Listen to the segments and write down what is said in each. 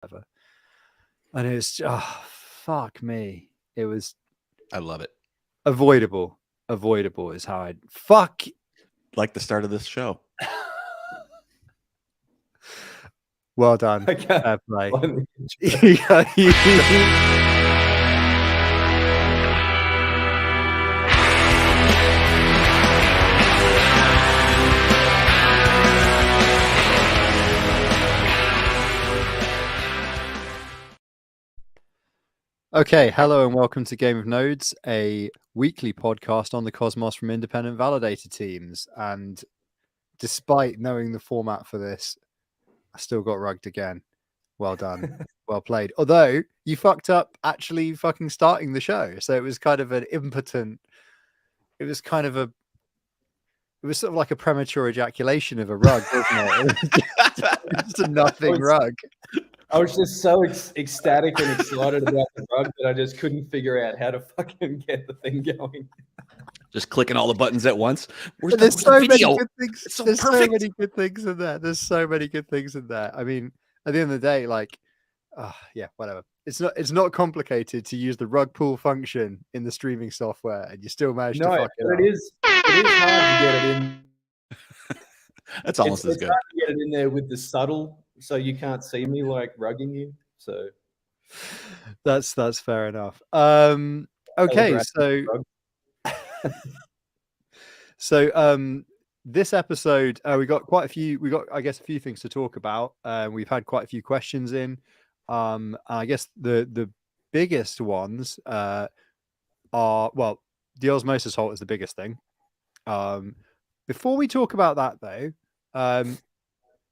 whatever. And it was, fuck me. It was. I love it. Avoidable. Avoidable is how I'd. Fuck. Like the start of this show. Well done. Okay. Play. Okay, hello and welcome to Game of Nodes, a weekly podcast on the Cosmos from independent validator teams. And despite knowing the format for this, I still got rugged again. Well done. Well played. Although you fucked up actually fucking starting the show. So it was kind of an impotent, it was sort of like a premature ejaculation of a rug, wasn't it? Just a nothing rug. I was just so ecstatic and excited about the rug that I just couldn't figure out how to fucking get the thing going. Just clicking all the buttons at once. There's so many good things. There's so many good things in there. There's so many good things in there. I mean, at the end of the day, like, yeah, whatever. It's not complicated to use the rug pull function in the streaming software, and you still manage to fuck it up. It is hard to get it in. That's almost as good. It's hard to get it in there with the subtle, so you can't see me like rugging you. So that's fair enough. Okay, so this episode we got quite a few. We got, I guess, a few things to talk about. We've had quite a few questions in. I guess the biggest ones are, well, the Osmosis halt is the biggest thing. Before we talk about that, though,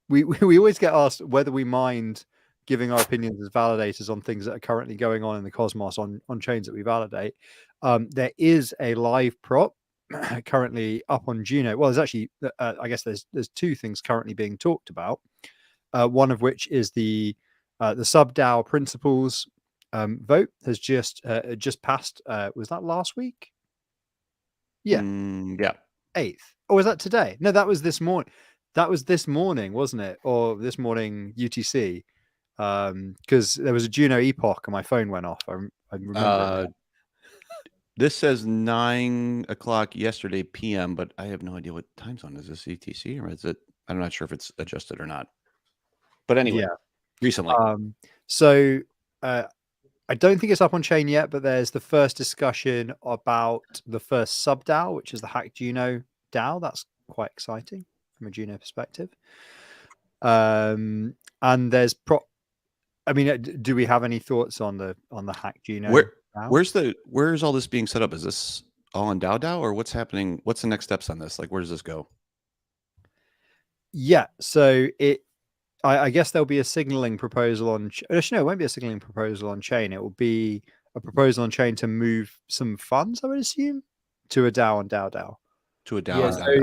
we always get asked whether we mind giving our opinions as validators on things that are currently going on in the Cosmos on chains that we validate. There is a live prop currently up on Juno. Well, there's actually, I guess there's two things currently being talked about. One of which is the sub-DAO principles vote has just passed. Was that last week? Yeah. Yeah. 8th. Or was that today? No, that was this morning. That was this morning, wasn't it? Or this morning UTC. Because there was a Juno epoch and my phone went off. I remember. This says 9 o'clock yesterday PM, but I have no idea what time zone is this, UTC, or is it? I'm not sure if it's adjusted or not. But anyway, recently. So I don't think it's up on chain yet, but there's the first discussion about the first sub-DAO, which is the Hack Juno DAO. That's quite exciting from a Juno perspective. And there's I mean, do we have any thoughts on the Hack Juno? Where's all this being set up? Is this all in DAO, or what's happening? What's the next steps on this? Like, where does this go? Yeah, so I guess there'll be a signaling proposal on. Actually, no, it won't be a signaling proposal on chain. It will be a proposal on chain to move some funds, I would assume, to a DAO on DAO. To a DAO. Yeah, so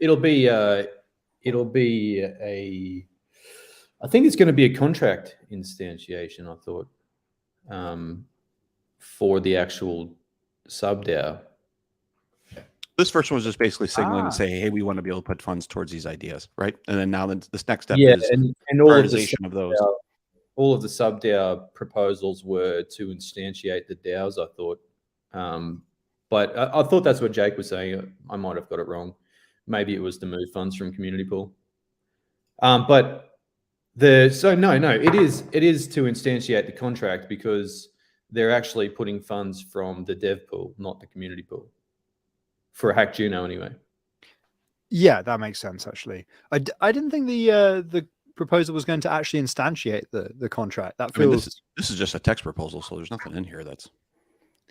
it'll be a. I think it's going to be a contract instantiation. I thought, for the actual sub-DAO. This first one was just basically signaling to say, hey, we want to be able to put funds towards these ideas, right? And then now this next step is and all prioritization of those. All of the sub-DAO proposals were to instantiate the DAOs, I thought. But I thought that's what Jake was saying. I might have got it wrong. Maybe it was to move funds from community pool. But it is to instantiate the contract because they're actually putting funds from the dev pool, not the community pool. For a Hack Juno, anyway. Yeah, that makes sense. Actually, I didn't think the proposal was going to actually instantiate the contract. That feels. This is just a text proposal, so there's nothing in here that's.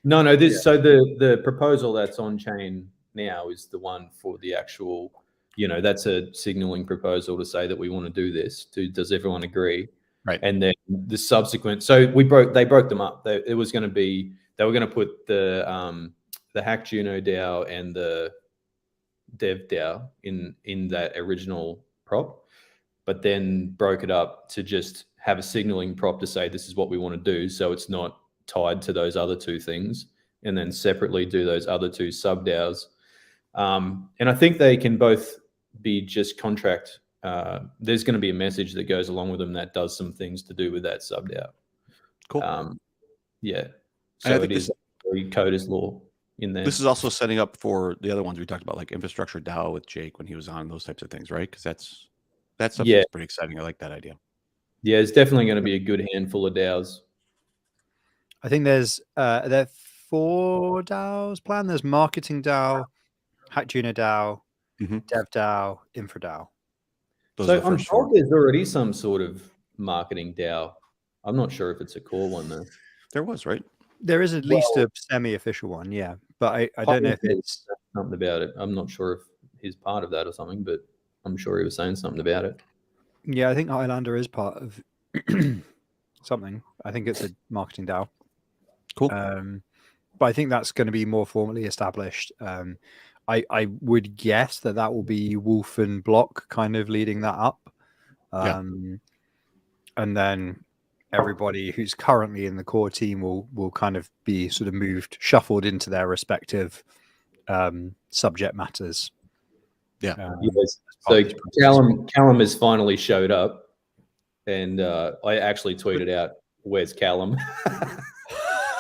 No. So the proposal that's on chain now is the one for the actual. That's a signaling proposal to say that we want to do this. Does everyone agree? Right. And then the subsequent. So they broke them up. They were going to put the Hack Juno DAO and the Dev DAO in that original prop, but then broke it up to just have a signaling prop to say this is what we want to do, so it's not tied to those other two things, and then separately do those other two sub DAOs. And I think they can both be just contract there's going to be a message that goes along with them that does some things to do with that sub-DAO. Cool. Yeah. And I So think it is code is law in there. This is also setting up for the other ones we talked about, like infrastructure DAO with Jake when he was on, those types of things, right? Because that stuff is pretty exciting. I like that idea. Yeah, it's definitely going to be a good handful of DAOs. I think there are 4 DAOs planned. There's marketing DAO, Juno DAO, dev DAO, infra DAO. So I'm told there's already some sort of marketing DAO. I'm not sure if it's a core one though. There was, right? There is at least a semi-official one, yeah. But I don't know if it's something about it. I'm not sure if he's part of that or something, but I'm sure he was saying something about it. Yeah, I think Highlander is part of something. I think it's a marketing DAO. Cool. But I think that's going to be more formally established. I would guess that will be Wolf and Block kind of leading that up. And then everybody who's currently in the core team will kind of be sort of shuffled into their respective subject matters. Yeah. Yes. So Callum has finally showed up, and I actually tweeted out, "Where's Callum?"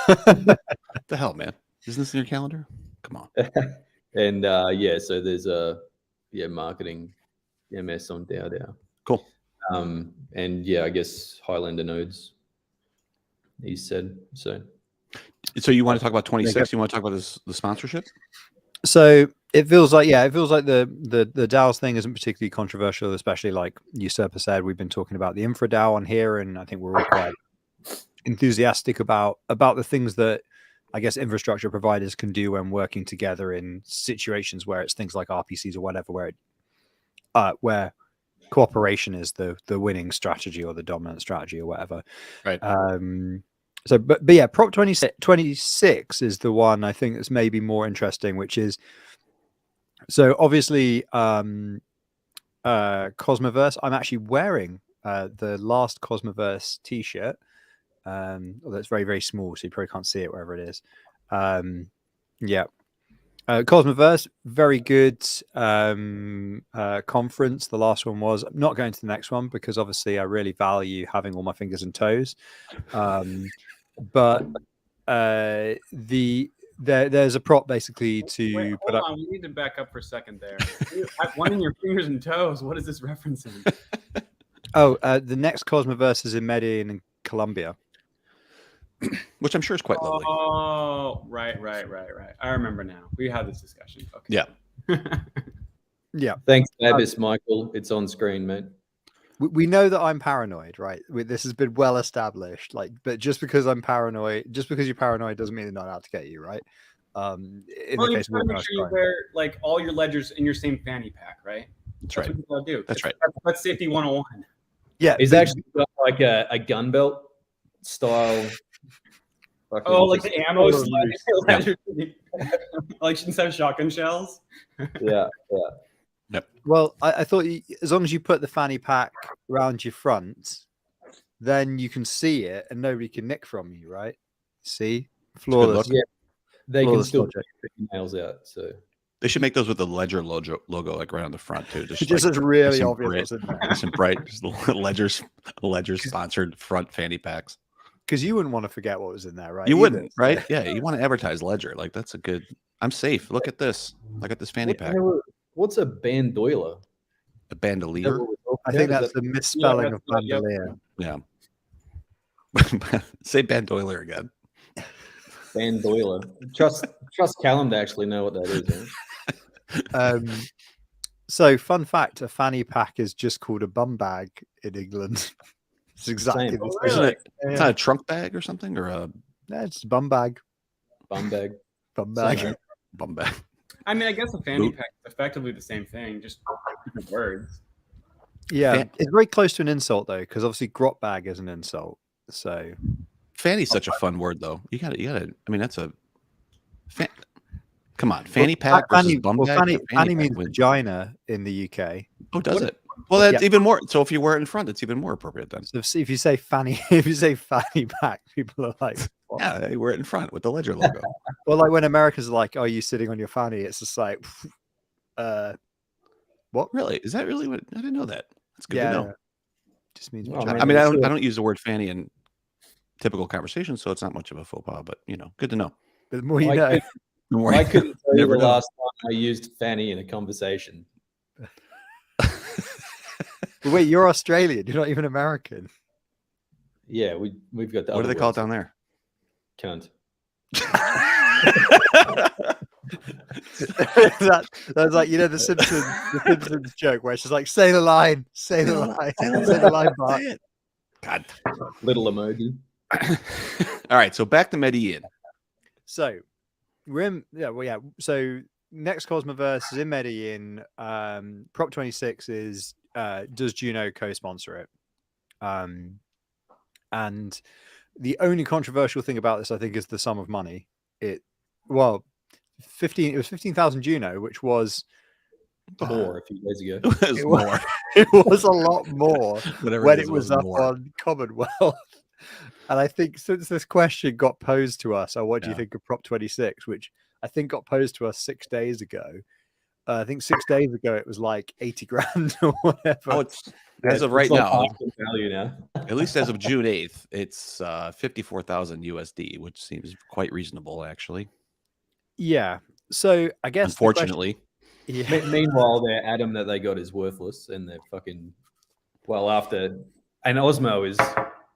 What the hell, man? Isn't this in your calendar? Come on. And so there's a marketing MS on DAO. Cool. And I guess Highlander nodes, he said. So you want to talk about 26? You want to talk about the sponsorship? So it feels like the DAOs thing isn't particularly controversial, especially like Usurper said. We've been talking about the infra DAO on here, and I think we're all quite enthusiastic about the things that I guess infrastructure providers can do when working together in situations where it's things like RPCs or whatever, where cooperation is the winning strategy or the dominant strategy or whatever. Right. So, but yeah, Prop 26 is the one I think that's maybe more interesting, which is, so obviously Cosmoverse. I'm actually wearing the last Cosmoverse t-shirt. Although it's very, very small, so you probably can't see it wherever it is. Cosmoverse, very good conference. The last one was. I'm not going to the next one because obviously I really value having all my fingers and toes. But there's a prop basically to put up. We need to back up for a second there. One in your fingers and toes. What is this referencing? The next Cosmoverse is in Medellin in Colombia. Which I'm sure is quite lovely. Oh, right. I remember now. We had this discussion. Okay. Yeah. Yeah. Thanks, Abbas, Michael. It's on screen, mate. We know that I'm paranoid, right? This has been well established. But just because I'm paranoid, just because you're paranoid doesn't mean they're not out to get you, right? In the case of make sure you wear like all your ledgers in your same fanny pack, right? That's right. What you gotta do. That's right. That's safety 101. Yeah. It's actually got like a gun belt style. Like the ammo ledger, like instead of shotgun shells. Yeah. Yep. Well, I thought as long as you put the fanny pack around your front, then you can see it and nobody can nick from you, right? See? Flawless. Yeah. They flawless can still pick nails out. So they should make those with the Ledger logo like right on the front too. Just like, really obvious. Some bright Ledger sponsored front fanny packs. Because you wouldn't want to forget what was in there, right? You wouldn't, right? Yeah, you want to advertise Ledger. Like that's a good. I'm safe. Look at this. Look at this fanny pack. What's a bandolier? A bandolier. I think that's the misspelling of bandolier. Yeah. Say bandolier again. Bandolier. Trust Callum to actually know what that is. So, fun fact: a fanny pack is just called a bum bag in England. It's exactly the same. Isn't it? It's not a trunk bag or something, or a. No, it's a bum bag. Bum bag. Bum bag. Bum bag. I mean, I guess a fanny pack is effectively the same thing, just different words. Yeah, it's very close to an insult though, because obviously grot bag is an insult. So fanny's such a fun word though. You got to. I mean, that's a. Come on, fanny pack versus bum bag. Fanny means vagina in the UK. Oh, does it? Well, that's even more. So if you wear it in front, it's even more appropriate then. So if you say fanny pack, people are like, what? Yeah, you wear it in front with the Ledger logo. Well, like when Americans are like, "Oh, you sitting on your fanny?" It's just like, What? Really? Is that really what? I didn't know that. That's good to know. Just means. Well, I mean, I don't use the word fanny in typical conversation, so it's not much of a faux pas. But good to know. But the more you know. I couldn't tell you Never the know. last time I used fanny in a conversation. But wait, you're Australian. You're not even American. Yeah, we've got the. What do other they call it words. down there? Cunt. That's like the Simpsons joke where it's just like say the line, say the line, say the line, Bart. God. Little emoji. All right, so back to Medellin. So we're in, so next Cosmoverse is in Medellin. Prop 26 is does Juno co-sponsor it? And the only controversial thing about this, I think, is the sum of money. It was 15,000 Juno, which was More a few days ago. It was more. It was a lot more Whatever when it is, it was up more. on Commonwealth. And I think since this question got posed to us, what do you Yeah. think of Prop 26, which I think got posed to us 6 days ago. I think 6 days ago it was like 80 grand or whatever. Oh, it's as of right now. Value now. At least as of June 8th, it's 54,000 USD, which seems quite reasonable, actually. Yeah. So I guess Unfortunately. Meanwhile, their atom that they got is worthless, and they're fucking after and Osmo is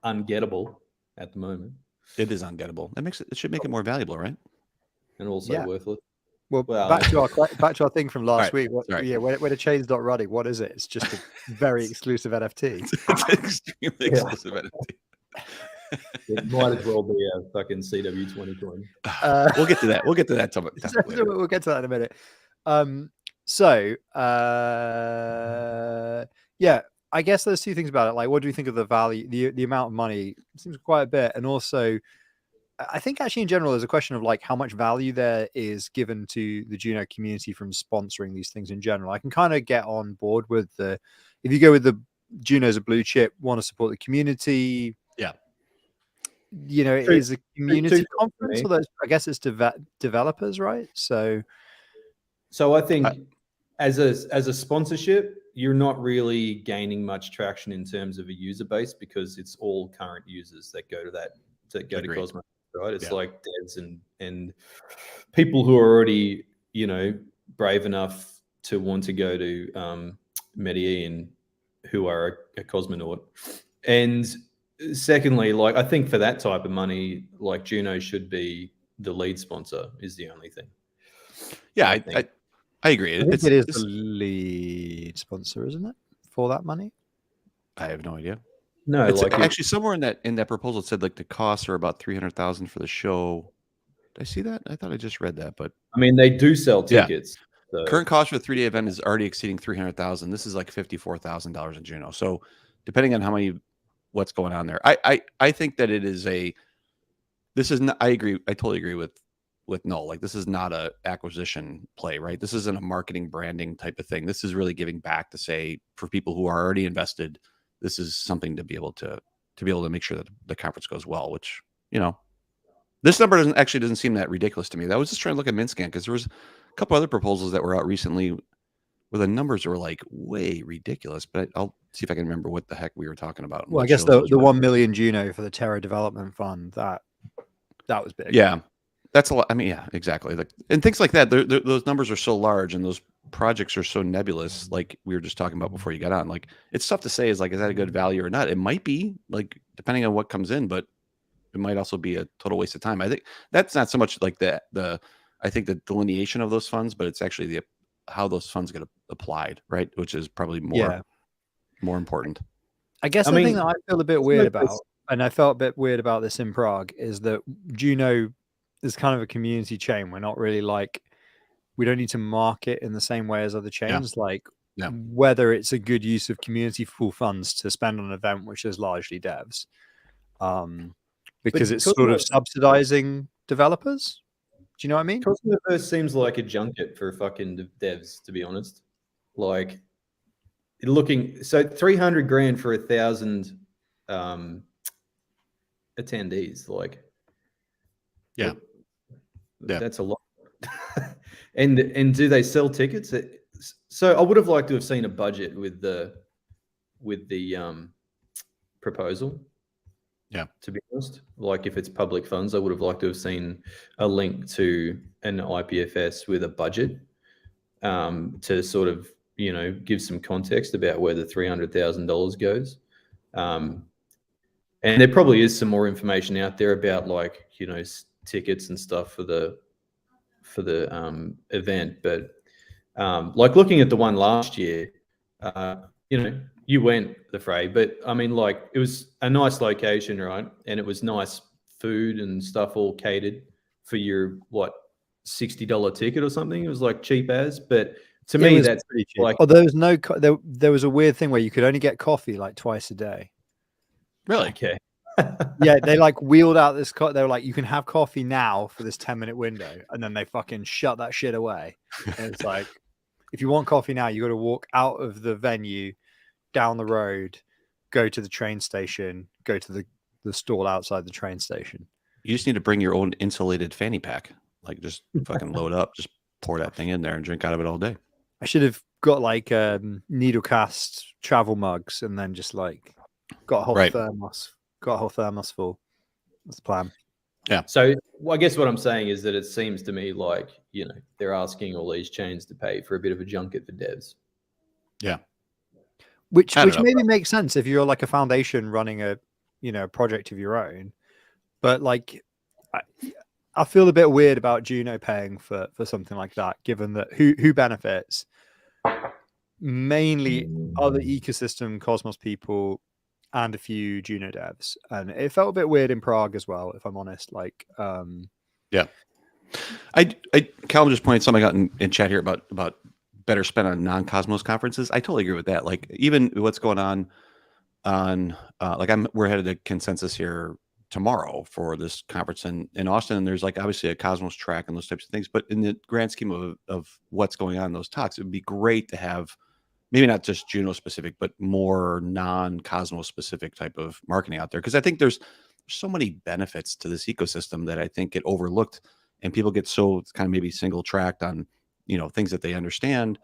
ungettable at the moment. It is ungettable. It should make it more valuable, right? And also worthless. Well, Well, back to our thing from last week. Sorry. When a chain's not running, what is it? It's just a very exclusive NFT. It's an extremely exclusive NFT. It might as well be a fucking CW 2020. We'll get to that. We'll get to that topic later. We'll get to that in a minute. I guess there's two things about it. Like, what do you think of the value, the amount of money? It seems quite a bit, and also, I think actually in general, there's a question of like how much value there is given to the Juno community from sponsoring these things in general. I can kind of get on board with if you go with the Juno's a blue chip, want to support the community. Yeah. It is a community conference, although I guess it's developers, right? So I think as a sponsorship, you're not really gaining much traction in terms of a user base because it's all current users that go to to Cosmo, right? It's like devs and people who are already, brave enough to want to go to Medellin, who are a cosmonaut. And secondly, like I think for that type of money, like Juno should be the lead sponsor is the only thing. Yeah, I agree. I think it is the lead sponsor, isn't it, for that money? I have no idea. No, it's actually somewhere in that proposal it said like the costs are about 300,000 for the show. Did I see that? I thought I just read that, but I mean they do sell tickets. Yeah. So. Current cost for the 3-day event is already exceeding 300,000. This is like $54,000 in Juno. So depending on what's going on there, I think that it is this is not. I agree. I totally agree with Noel. Like this is not a acquisition play, right? This isn't a marketing branding type of thing. This is really giving back to say for people who are already invested, this is something to be able to make sure that the conference goes well, which, this number doesn't seem that ridiculous to me. I was just trying to look at Mintscan because there was a couple other proposals that were out recently where the numbers were like way ridiculous, but I'll see if I can remember what the heck we were talking about. Well, I guess the 1 million Juno for the Terra Development Fund, that was big. Yeah. That's a lot. I mean, yeah, exactly. Like, and things like that. Those numbers are so large, and those projects are so nebulous. Like we were just talking about before you got on. Like it's tough to say. Is that a good value or not? It might be, like depending on what comes in, but it might also be a total waste of time. I think that's not so much like I think the delineation of those funds, but it's actually how those funds get applied, right? Which is probably more important. I guess the thing that I feel a bit weird about, and I felt a bit weird about this in Prague, is that Juno is kind of a community chain. We're not really we don't need to market in the same way as other chains. Whether it's a good use of community pool funds to spend on an event which is largely devs, because it's sort of subsidizing developers. Do you know what I mean? Cosmoverse seems like a junket for fucking devs, to be honest. Like so 300 grand for 1,000 attendees, like yeah. That's a lot. and do they sell tickets? So I would have liked to have seen a budget with the proposal. Yeah. To be honest, like if it's public funds, I would have liked to have seen a link to an IPFS with a budget to sort of, give some context about where the $300,000 goes. And there probably is some more information out there about like, tickets and stuff for the event. But like looking at the one last year, you went the Frey, but I mean, like it was a nice location, right? And it was nice food and stuff all catered for your $60 ticket or something. It was like cheap as, but to me that's pretty cheap. like, Oh, there was no there was a weird thing where you could only get coffee like twice a day. Really? okay. Yeah, they like wheeled out this they were like, you can have coffee now for this 10-minute window, and then they fucking shut that shit away. And it's like, if you want coffee now, you got to walk out of the venue, down the road, go to the train station, go to the stall outside the train station. You just need to bring your own insulated fanny pack. Like just fucking load up, just pour that thing in there and drink out of it all day. I should have got like Needlecast travel mugs and then just like got a whole thermos full. That's the plan. Yeah. So I guess what I'm saying is that it seems to me like, they're asking all these chains to pay for a bit of a junket for devs. Yeah. Which maybe makes sense if you're like a foundation running a project of your own, but like I feel a bit weird about Juno paying for something like that, given that who benefits mainly other ecosystem Cosmos people and a few Juno devs, and it felt a bit weird in Prague as well, if I'm honest. Like, yeah, Cal just pointed something out in chat here about better spent on non-Cosmos conferences. I totally agree with that. Like even what's going on we're headed to Consensus here tomorrow for this conference in Austin, and there's like obviously a Cosmos track and those types of things, but in the grand scheme of what's going on in those talks, it would be great to have maybe not just Juno specific, but more non-Cosmos specific type of marketing out there, because I think there's so many benefits to this ecosystem that I think get overlooked, and people get so kind of maybe single tracked on things that they understand.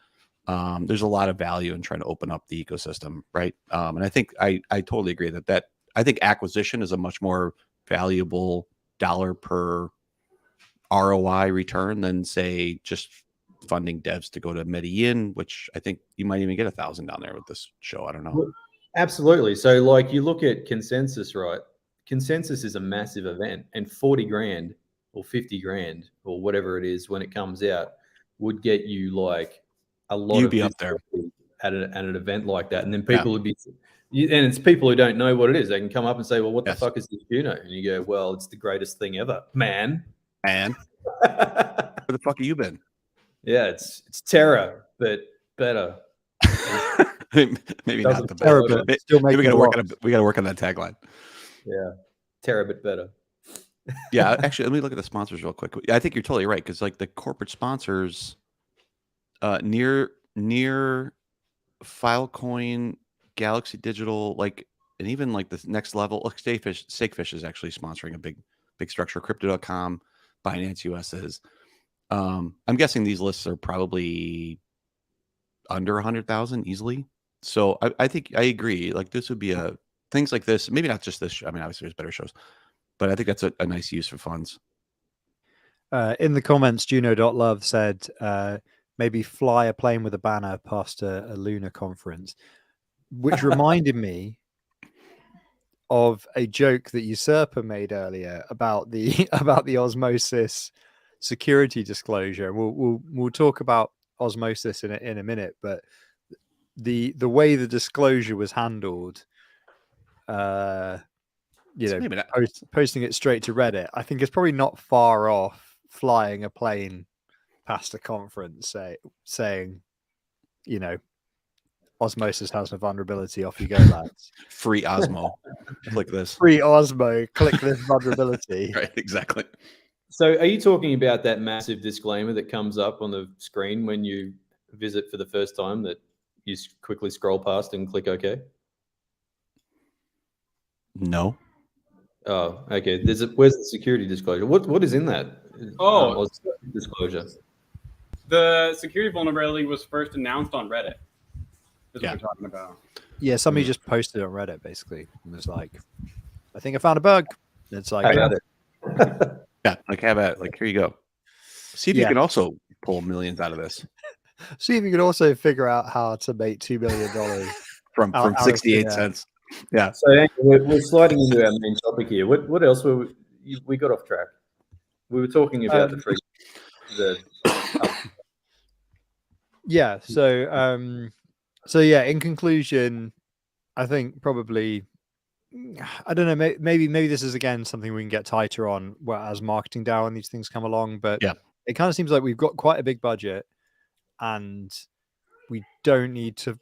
There's a lot of value in trying to open up the ecosystem, right? And I think I totally agree that I think acquisition is a much more valuable dollar per ROI return than say just funding devs to go to Medellin, which I think you might even get 1,000 down there with this show. I don't know. Well, absolutely. So like you look at Consensus, right? Consensus is a massive event, and 40 grand or 50 grand or whatever it is when it comes out would get you like a lot You'd be up there at an event like that. And then people would be, and it's people who don't know what it is. They can come up and say, well, what the fuck is this Juno? And you go, well, it's the greatest thing ever, man. And where the fuck have you been? Yeah, it's Terra, but better. Maybe not the Terra, better. but still Maybe we got to work on that tagline. Yeah, Terra, but better. Yeah, actually, let me look at the sponsors real quick. I think you're totally right, because like the corporate sponsors, near Filecoin, Galaxy Digital, like, and even like the next level, like Steakfish is actually sponsoring a big structure. Crypto.com, Binance US is. I'm guessing these lists are probably under 100,000 easily. So I think I agree. Like this would be things like this. Maybe not just this show. I mean, obviously there's better shows, but I think that's a nice use for funds. In the comments, Juno.love said maybe fly a plane with a banner past a lunar conference, which reminded me of a joke that Usurper made earlier about the Osmosis security disclosure. We'll talk about Osmosis in a minute, but the way the disclosure was handled, posting it straight to Reddit, I think it's probably not far off flying a plane past a conference saying, Osmosis has a vulnerability, off you go, lads. Free Osmo. Click this. Free Osmo. Click this vulnerability. Right, exactly. So are you talking about that massive disclaimer that comes up on the screen when you visit for the first time that you quickly scroll past and click OK? No. Oh, okay. Where's the security disclosure? What is in that? Oh, disclosure. The security vulnerability was first announced on Reddit. Is what we're talking about. Yeah, somebody just posted on Reddit basically and was like, I think I found a bug. And it's like, How about it? Yeah, like have at it. Like, here you go. See if you can also pull millions out of this. See if you can also figure out how to make $2 million from out of 68 cents. Yeah. So Andy, we're sliding into our main topic here. What else were we got off track? We were talking about the free. Yeah. So yeah. In conclusion, I think probably, I don't know. Maybe this is again something we can get tighter on as marketing DAO and these things come along. But yeah, it kind of seems like we've got quite a big budget, and we don't need to.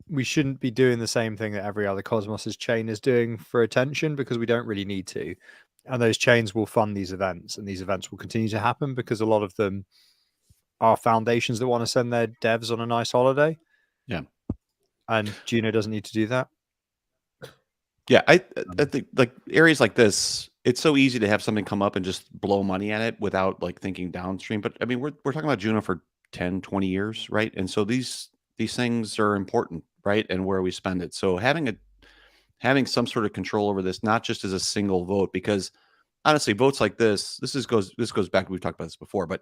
We shouldn't be doing the same thing that every other Cosmos chain is doing for attention, because we don't really need to. And those chains will fund these events, and these events will continue to happen because a lot of them are foundations that want to send their devs on a nice holiday. Yeah. And Juno doesn't need to do that. Yeah, I think like areas like this, it's so easy to have something come up and just blow money at it without like thinking downstream. But I mean, we're talking about Juno for 10, 20 years, right? And so these things are important, right? And where we spend it. So having some sort of control over this, not just as a single vote, because honestly, votes like this goes back, we've talked about this before, but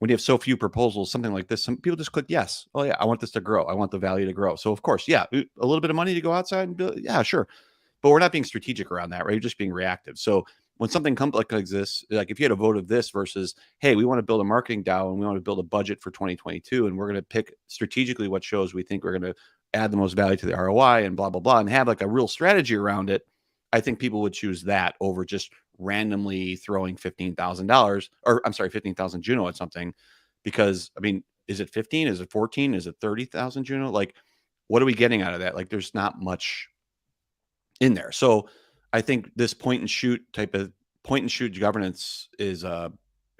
when you have so few proposals, something like this, some people just click yes. Oh yeah, I want this to grow. I want the value to grow. So of course, yeah, a little bit of money to go outside and build, yeah, sure. But we're not being strategic around that, right? You're just being reactive. So when something comes like this, like if you had a vote of this versus, hey, we want to build a marketing DAO and we want to build a budget for 2022, and we're going to pick strategically what shows we think we're going to add the most value to the ROI and blah, blah, blah, and have like a real strategy around it, I think people would choose that over just randomly throwing $15,000 or I'm sorry, 15,000 Juno at something. Because I mean, is it 15? Is it 14? Is it 30,000 Juno? Like, what are we getting out of that? Like, there's not much in there. So I think this point and shoot governance is a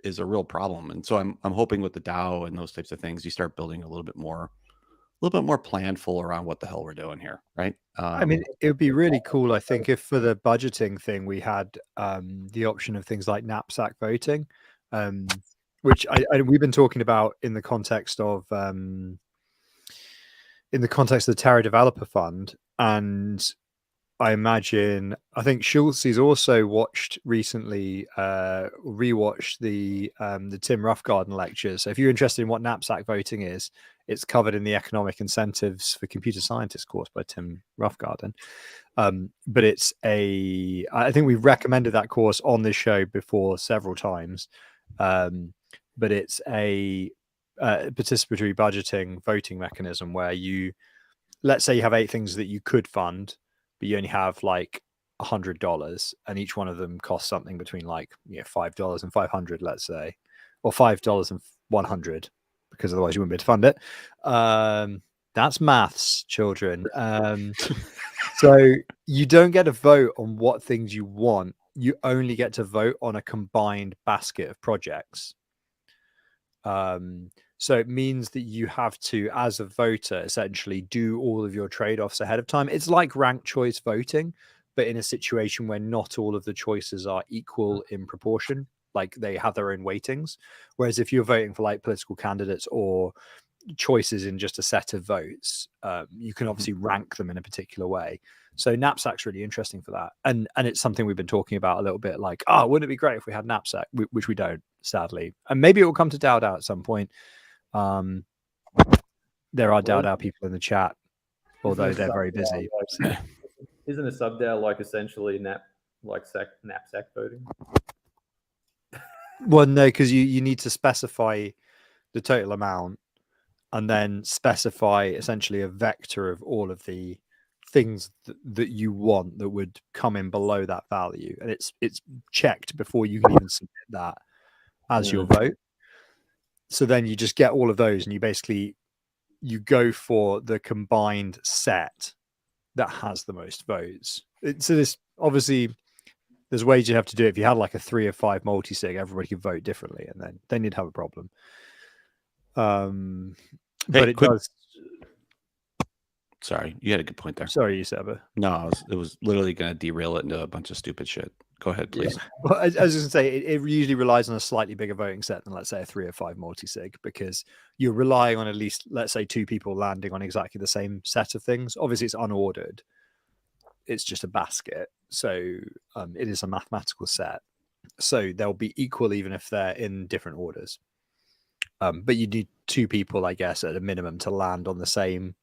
real problem. And so I'm hoping with the DAO and those types of things, you start building a little bit more planful around what the hell we're doing here, right? I mean, it would be really cool, I think, if for the budgeting thing we had the option of things like knapsack voting, which we've been talking about in the context of the Terra Developer Fund. And I think Schultz also watched recently, rewatched the Tim Roughgarden lectures. So if you're interested in what knapsack voting is, it's covered in the Economic Incentives for Computer Scientists course by Tim Roughgarden. But I think we've recommended that course on this show before several times. But it's a participatory budgeting voting mechanism where let's say you have 8 things that you could fund, but you only have like $100, and each one of them costs something between like $5 and $500, let's say, or $5 and $100, because otherwise you wouldn't be able to fund it. That's maths, children. So you don't get to vote on what things you want. You only get to vote on a combined basket of projects. So it means that you have to, as a voter, essentially do all of your trade-offs ahead of time. It's like ranked choice voting, but in a situation where not all of the choices are equal in proportion, like they have their own weightings. Whereas if you're voting for like political candidates or choices in just a set of votes, you can obviously rank them in a particular way. So knapsack's really interesting for that. And it's something we've been talking about a little bit, like, wouldn't it be great if we had knapsack, which we don't, sadly. And maybe it will come to DAO at some point. There are DAO people in the chat, although they're very busy. Isn't a sub-DAO like essentially knapsack voting? Well, no, because you need to specify the total amount and then specify essentially a vector of all of the things that you want that would come in below that value, and it's checked before you can even submit that as your vote. So then you just get all of those, and you go for the combined set that has the most votes. So this obviously, there's ways you have to do it. If you had like a 3 or 5 multi-sig, everybody could vote differently, and then you'd have a problem. But it does. Sorry, you had a good point there. Sorry, Seba. No, it was literally going to derail it into a bunch of stupid shit. Go ahead, please. Well, I was just gonna say it usually relies on a slightly bigger voting set than, let's say, a 3 or 5 multi-sig, because you're relying on at least, let's say, 2 people landing on exactly the same set of things. Obviously, it's unordered. It's just a basket, so it is a mathematical set. So they'll be equal even if they're in different orders. But you need 2 people, I guess, at a minimum to land on the same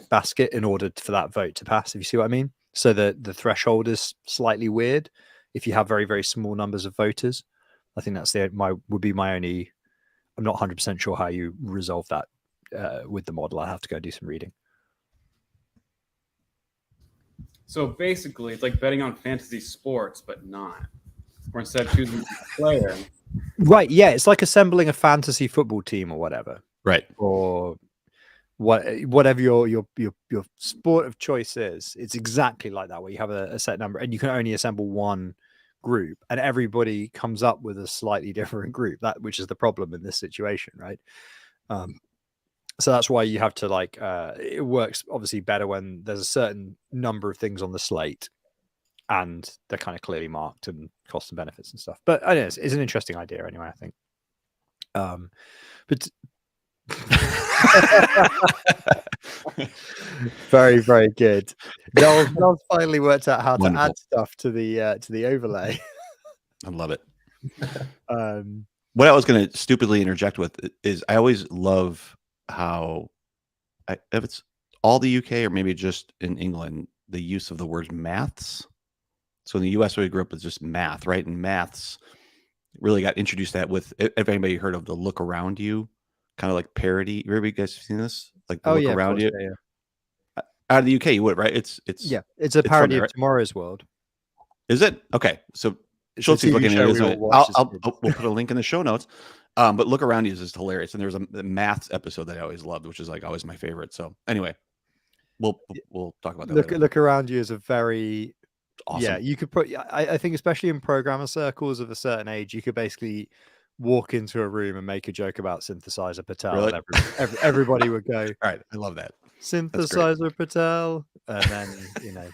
basket in order for that vote to pass, if you see what I mean. So the threshold is slightly weird if you have very, very small numbers of voters. I think that's would be my only. I'm not 100% sure how you resolve that with the model. I have to go do some reading. So basically, it's like betting on fantasy sports, but not. Or instead of choosing a player. Right. Yeah, it's like assembling a fantasy football team or whatever. Right. Or whatever your sport of choice is. It's exactly like that, where you have a set number and you can only assemble one group, and everybody comes up with a slightly different group, which is the problem in this situation, right? So that's why you have to, like, it works obviously better when there's a certain number of things on the slate and they're kind of clearly marked and costs and benefits and stuff. But I know it's an interesting idea anyway, I think. But very, very good. Noel's finally worked out how to add stuff to the overlay. I love it. What I was going to stupidly interject with is I always love how, if it's all the UK or maybe just in England, the use of the word maths. So in the US, we grew up with just math, right? And maths really got introduced to that with, if anybody heard of the look around you, kind of like parody. Everybody guys seen this? Like the look around you. Yeah. Out of the UK, you would, right? It's a parody of Tomorrow's World. Is it? Okay. So Schultz is looking at it. We'll put a link in the show notes. But Look Around You is just hilarious. And there's a maths episode that I always loved, which is like always my favorite. So anyway, we'll talk about that later. Look Around You is a very awesome. Yeah, you could put. I think especially in programmer circles of a certain age, you could basically walk into a room and make a joke about Synthesizer Patel. Really? And everybody would go, all right, I love that. Synthesizer Patel. And then,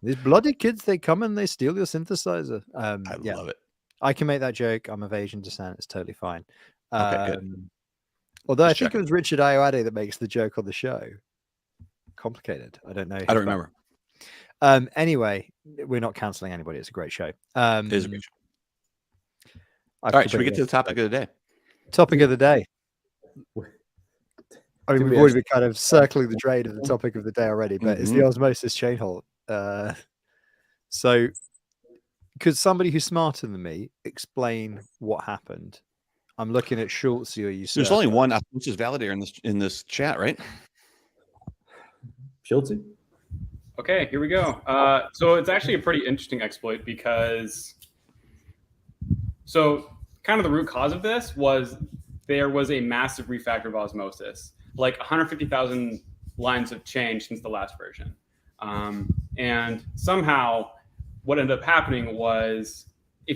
these bloody kids, they come and they steal your synthesizer. I love it. I can make that joke. I'm of Asian descent. It's totally fine. Okay, good. Although I think it was Richard Ayoade that makes the joke on the show. Complicated. I don't know. I don't remember. Anyway, we're not canceling anybody. It's a great show. It is a great show. All right, should we get to the topic of the day? Topic of the day. I mean, we've already been kind of circling the drain of the topic of the day already, but it's the Osmosis chain halt. So could somebody who's smarter than me explain what happened? I'm looking at Schultz. There's only one Osmosis validator in this chat, right? Schultz? Okay, here we go. So it's actually a pretty interesting exploit because, kind of the root cause of this was there was a massive refactor of Osmosis, like 150,000 lines of change since the last version. And somehow what ended up happening was a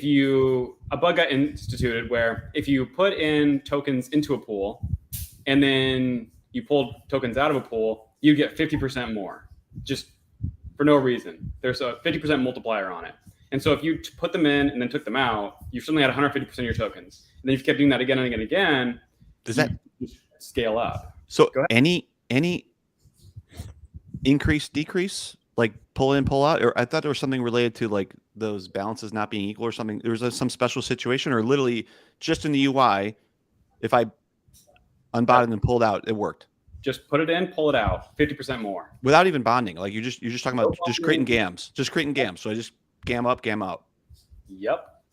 bug got instituted where if you put in tokens into a pool and then you pulled tokens out of a pool, you get 50% more, just for no reason. There's a 50% multiplier on it. And so if you put them in and then took them out, you suddenly had 150% of your tokens. And then if you kept doing that again and again and again, does that scale up? So any increase, decrease, like pull in, pull out? Or I thought there was something related to like those balances not being equal or something. There was some special situation, or literally just in the UI, if I unbonded and pulled out, it worked. Just put it in, pull it out, 50% more. Without even bonding. Like you're just talking about just creating gams. Just creating gams. So I just gam up, gam out. Yep.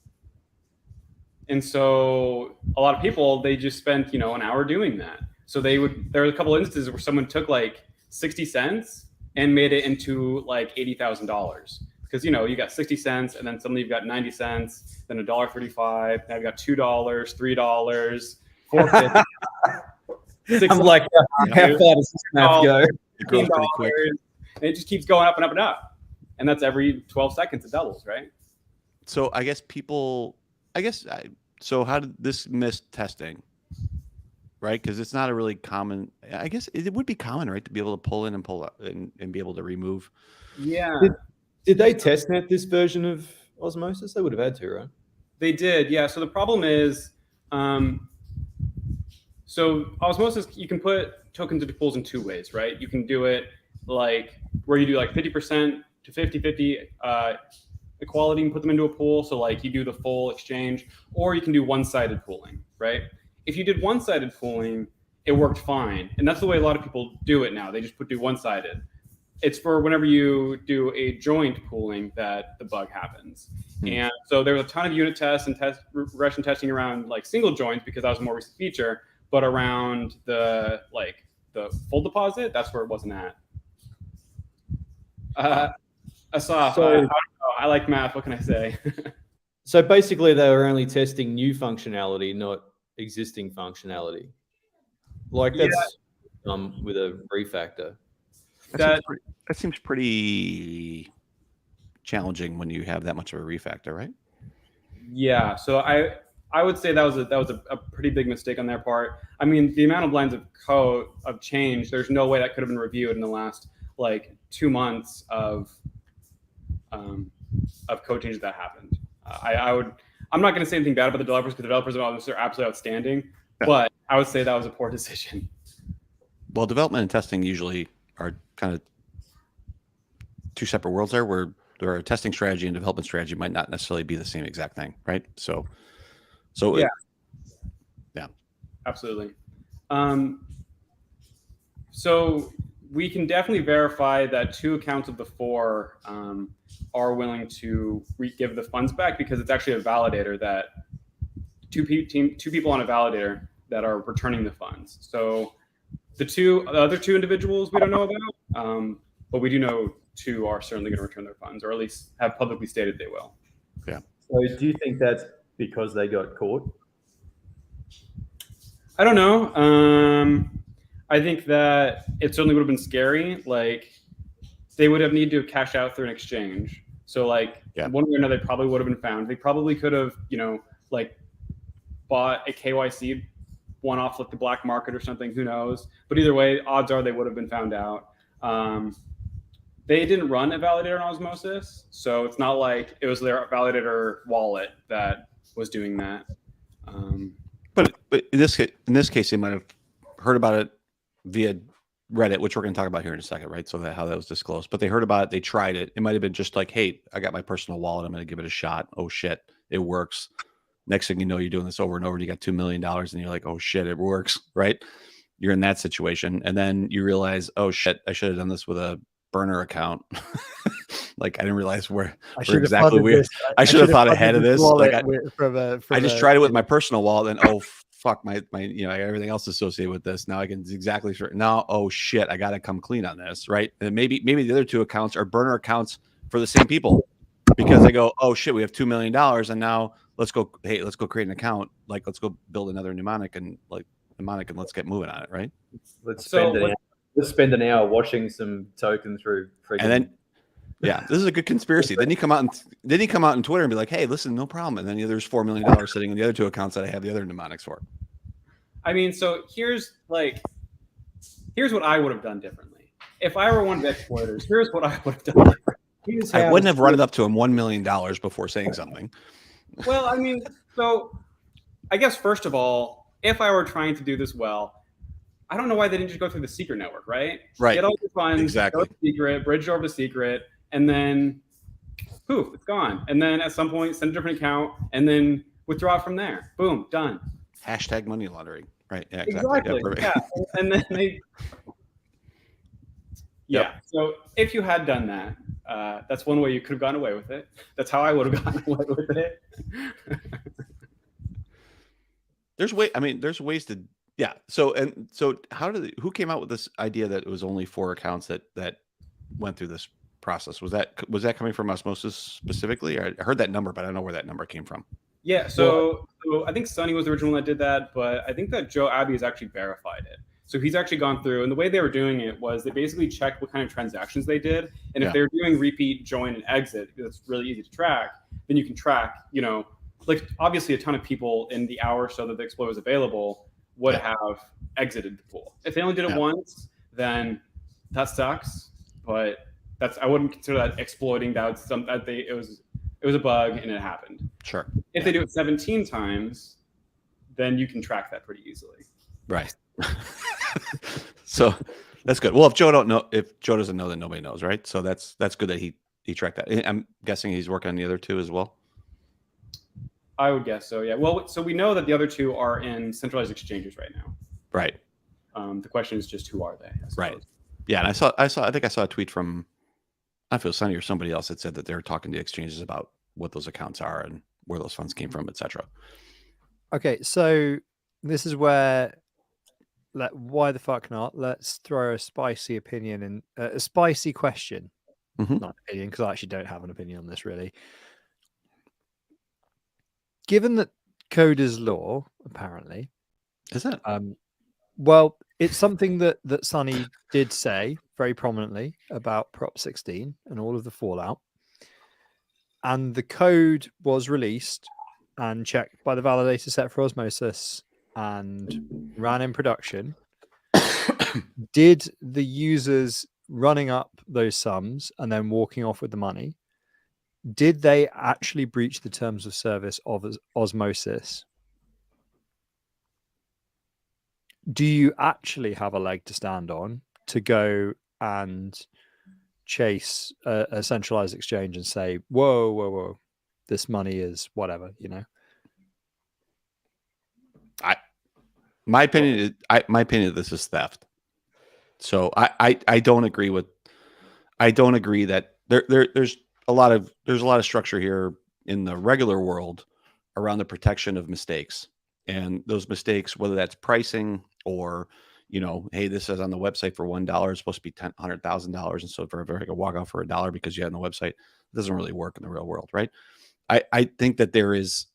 And so a lot of people, they just spent, an hour doing that. So there were a couple of instances where someone took like 60 cents and made it into like $80,000. Because, you got 60 cents and then suddenly you've got 90 cents, then $1.35. Now you've got $2, $3, $4.50. I'm like, how far does this math go? It grows pretty quick. And it just keeps going up and up and up. And that's every 12 seconds it doubles, right? So I guess so how did this miss testing? Right? Because it's not a really common, I guess it would be common, right? To be able to pull in and pull out and be able to remove. Yeah. Did they testnet this version of Osmosis? They would have had to, right? They did, yeah. So the problem is, so Osmosis, you can put tokens into pools in two ways, right? You can do it like where you do like 50% to 50-50 equality and put them into a pool. So like you do the full exchange, or you can do one-sided pooling, right? If you did one-sided pooling, it worked fine. And that's the way a lot of people do it now. They just do one-sided. It's for whenever you do a joint pooling that the bug happens. And so there was a ton of unit tests and regression testing around like single joints because that was a more recent feature, but around the full deposit, that's where it wasn't at. Asaf, I like math. What can I say? So basically, they were only testing new functionality, not existing functionality. Like that's with a refactor. That seems pretty challenging when you have that much of a refactor, right? Yeah. So I would say that was a pretty big mistake on their part. I mean, the amount of lines of code of change, there's no way that could have been reviewed in the last like 2 months of code changes that happened. I'm not going to say anything bad about the developers because the developers are absolutely outstanding, but I would say that was a poor decision. Well, development and testing usually are kind of two separate worlds there, where their testing strategy and development strategy might not necessarily be the same exact thing, right? So yeah, yeah, absolutely. So we can definitely verify that 2 accounts of the 4 are willing to give the funds back because it's actually a validator that two people on a validator that are returning the funds. So the other 2 individuals we don't know about, but we do know 2 are certainly going to return their funds, or at least have publicly stated they will. Yeah. So do you think that's because they got caught? I don't know. I think that it certainly would have been scary. Like they would have needed to cash out through an exchange. So like one way or another, they probably would have been found. They probably could have, like bought a KYC one off like the black market or something. Who knows? But either way, odds are they would have been found out. They didn't run a validator on Osmosis, so it's not like it was their validator wallet that was doing that. But in this case, they might have heard about it via Reddit, which we're going to talk about here in a second, right? So how that was disclosed. But they heard about it, they tried it. It might have been just like, hey, I got my personal wallet, I'm going to give it a shot. Oh shit, it works. Next thing you know, you're doing this over and over, and you got $2 million, and you're like, oh shit, it works, right? You're in that situation, and then you realize, oh shit, I should have done this with a burner account. Like I didn't realize where exactly we. I should have thought ahead of this. Like I just tried it with my personal wallet, and oh fuck, my everything else associated with this. Now I can exactly now. Oh shit, I got to come clean on this, right? And maybe the other 2 accounts are burner accounts for the same people, because they go, oh shit, we have $2 million, and now let's go create an account. Like let's go build another mnemonic and let's get moving on it, right? Let's spend an hour washing some tokens through. And then, yeah, this is a good conspiracy. Then you come out on Twitter and be like, hey, listen, no problem. And then there's $4 million sitting in the other 2 accounts that I have the other mnemonics for. I mean, so here's what I would have done differently. If I were one of the exploiters, here's what I would have done differently. I wouldn't have run it up to him $1 million before saying something. Well, I mean, so I guess first of all, if I were trying to do this well, I don't know why they didn't just go through the secret network, right? Right. Get all the funds, exactly. Go to secret, bridge over to secret, and then poof, it's gone. And then at some point, send a different account, and then withdraw it from there. Boom, done. Hashtag money laundering. Right. Yeah, exactly. Yeah. And then they. Yeah. Yep. So if you had done that, that's one way you could have gotten away with it. That's how I would have gotten away with it. There's ways to. Yeah. So who came out with this idea that it was only 4 accounts that went through this process? Was that coming from Osmosis specifically? I heard that number, but I don't know where that number came from. Yeah. So I think Sonny was the original one that did that, but I think that Joe Abbey has actually verified it. So he's actually gone through, and the way they were doing it was they basically checked what kind of transactions they did, and if they were doing repeat, join, and exit, that's really easy to track. Then you can track, like obviously a ton of people in the hour or so that the exploit was available would have exited the pool. If they only did it once, then that sucks. But I wouldn't consider that exploiting. That was it was a bug and it happened. Sure. If they do it 17 times, then you can track that pretty easily. Right. So that's good. Well, if Joe doesn't know, then nobody knows, right? So that's good that he tracked that. I'm guessing he's working on the other two as well. I would guess so. Yeah. Well, so we know that the other two are in centralized exchanges right now. Right. The question is just who are they? Right. Yeah, and I think I saw a tweet from, I don't know if it was Sunny or somebody else that said that they're talking to exchanges about what those accounts are and where those funds came from, etc. Okay, so this is where, why the fuck not? Let's throw a spicy opinion and a spicy question, not opinion, because I actually don't have an opinion on this really. Given that code is law, apparently, is it? Well, it's something that Sunny did say very prominently about Prop 16 and all of the fallout. And the code was released and checked by the validator set for Osmosis and ran in production. Did the users running up those sums and then walking off with the money, did they actually breach the terms of service of Osmosis? Do you actually have a leg to stand on to go and chase a centralized exchange and say, whoa, this money is whatever, you know? My opinion of this is theft. So I don't agree that there's a lot of structure here in the regular world around the protection of mistakes. And those mistakes, whether that's pricing or, hey, this is on the website for $1, it's supposed to be $100,000. And so if I can walk out for $1 because you had on the website, it doesn't really work in the real world, right? I think that there is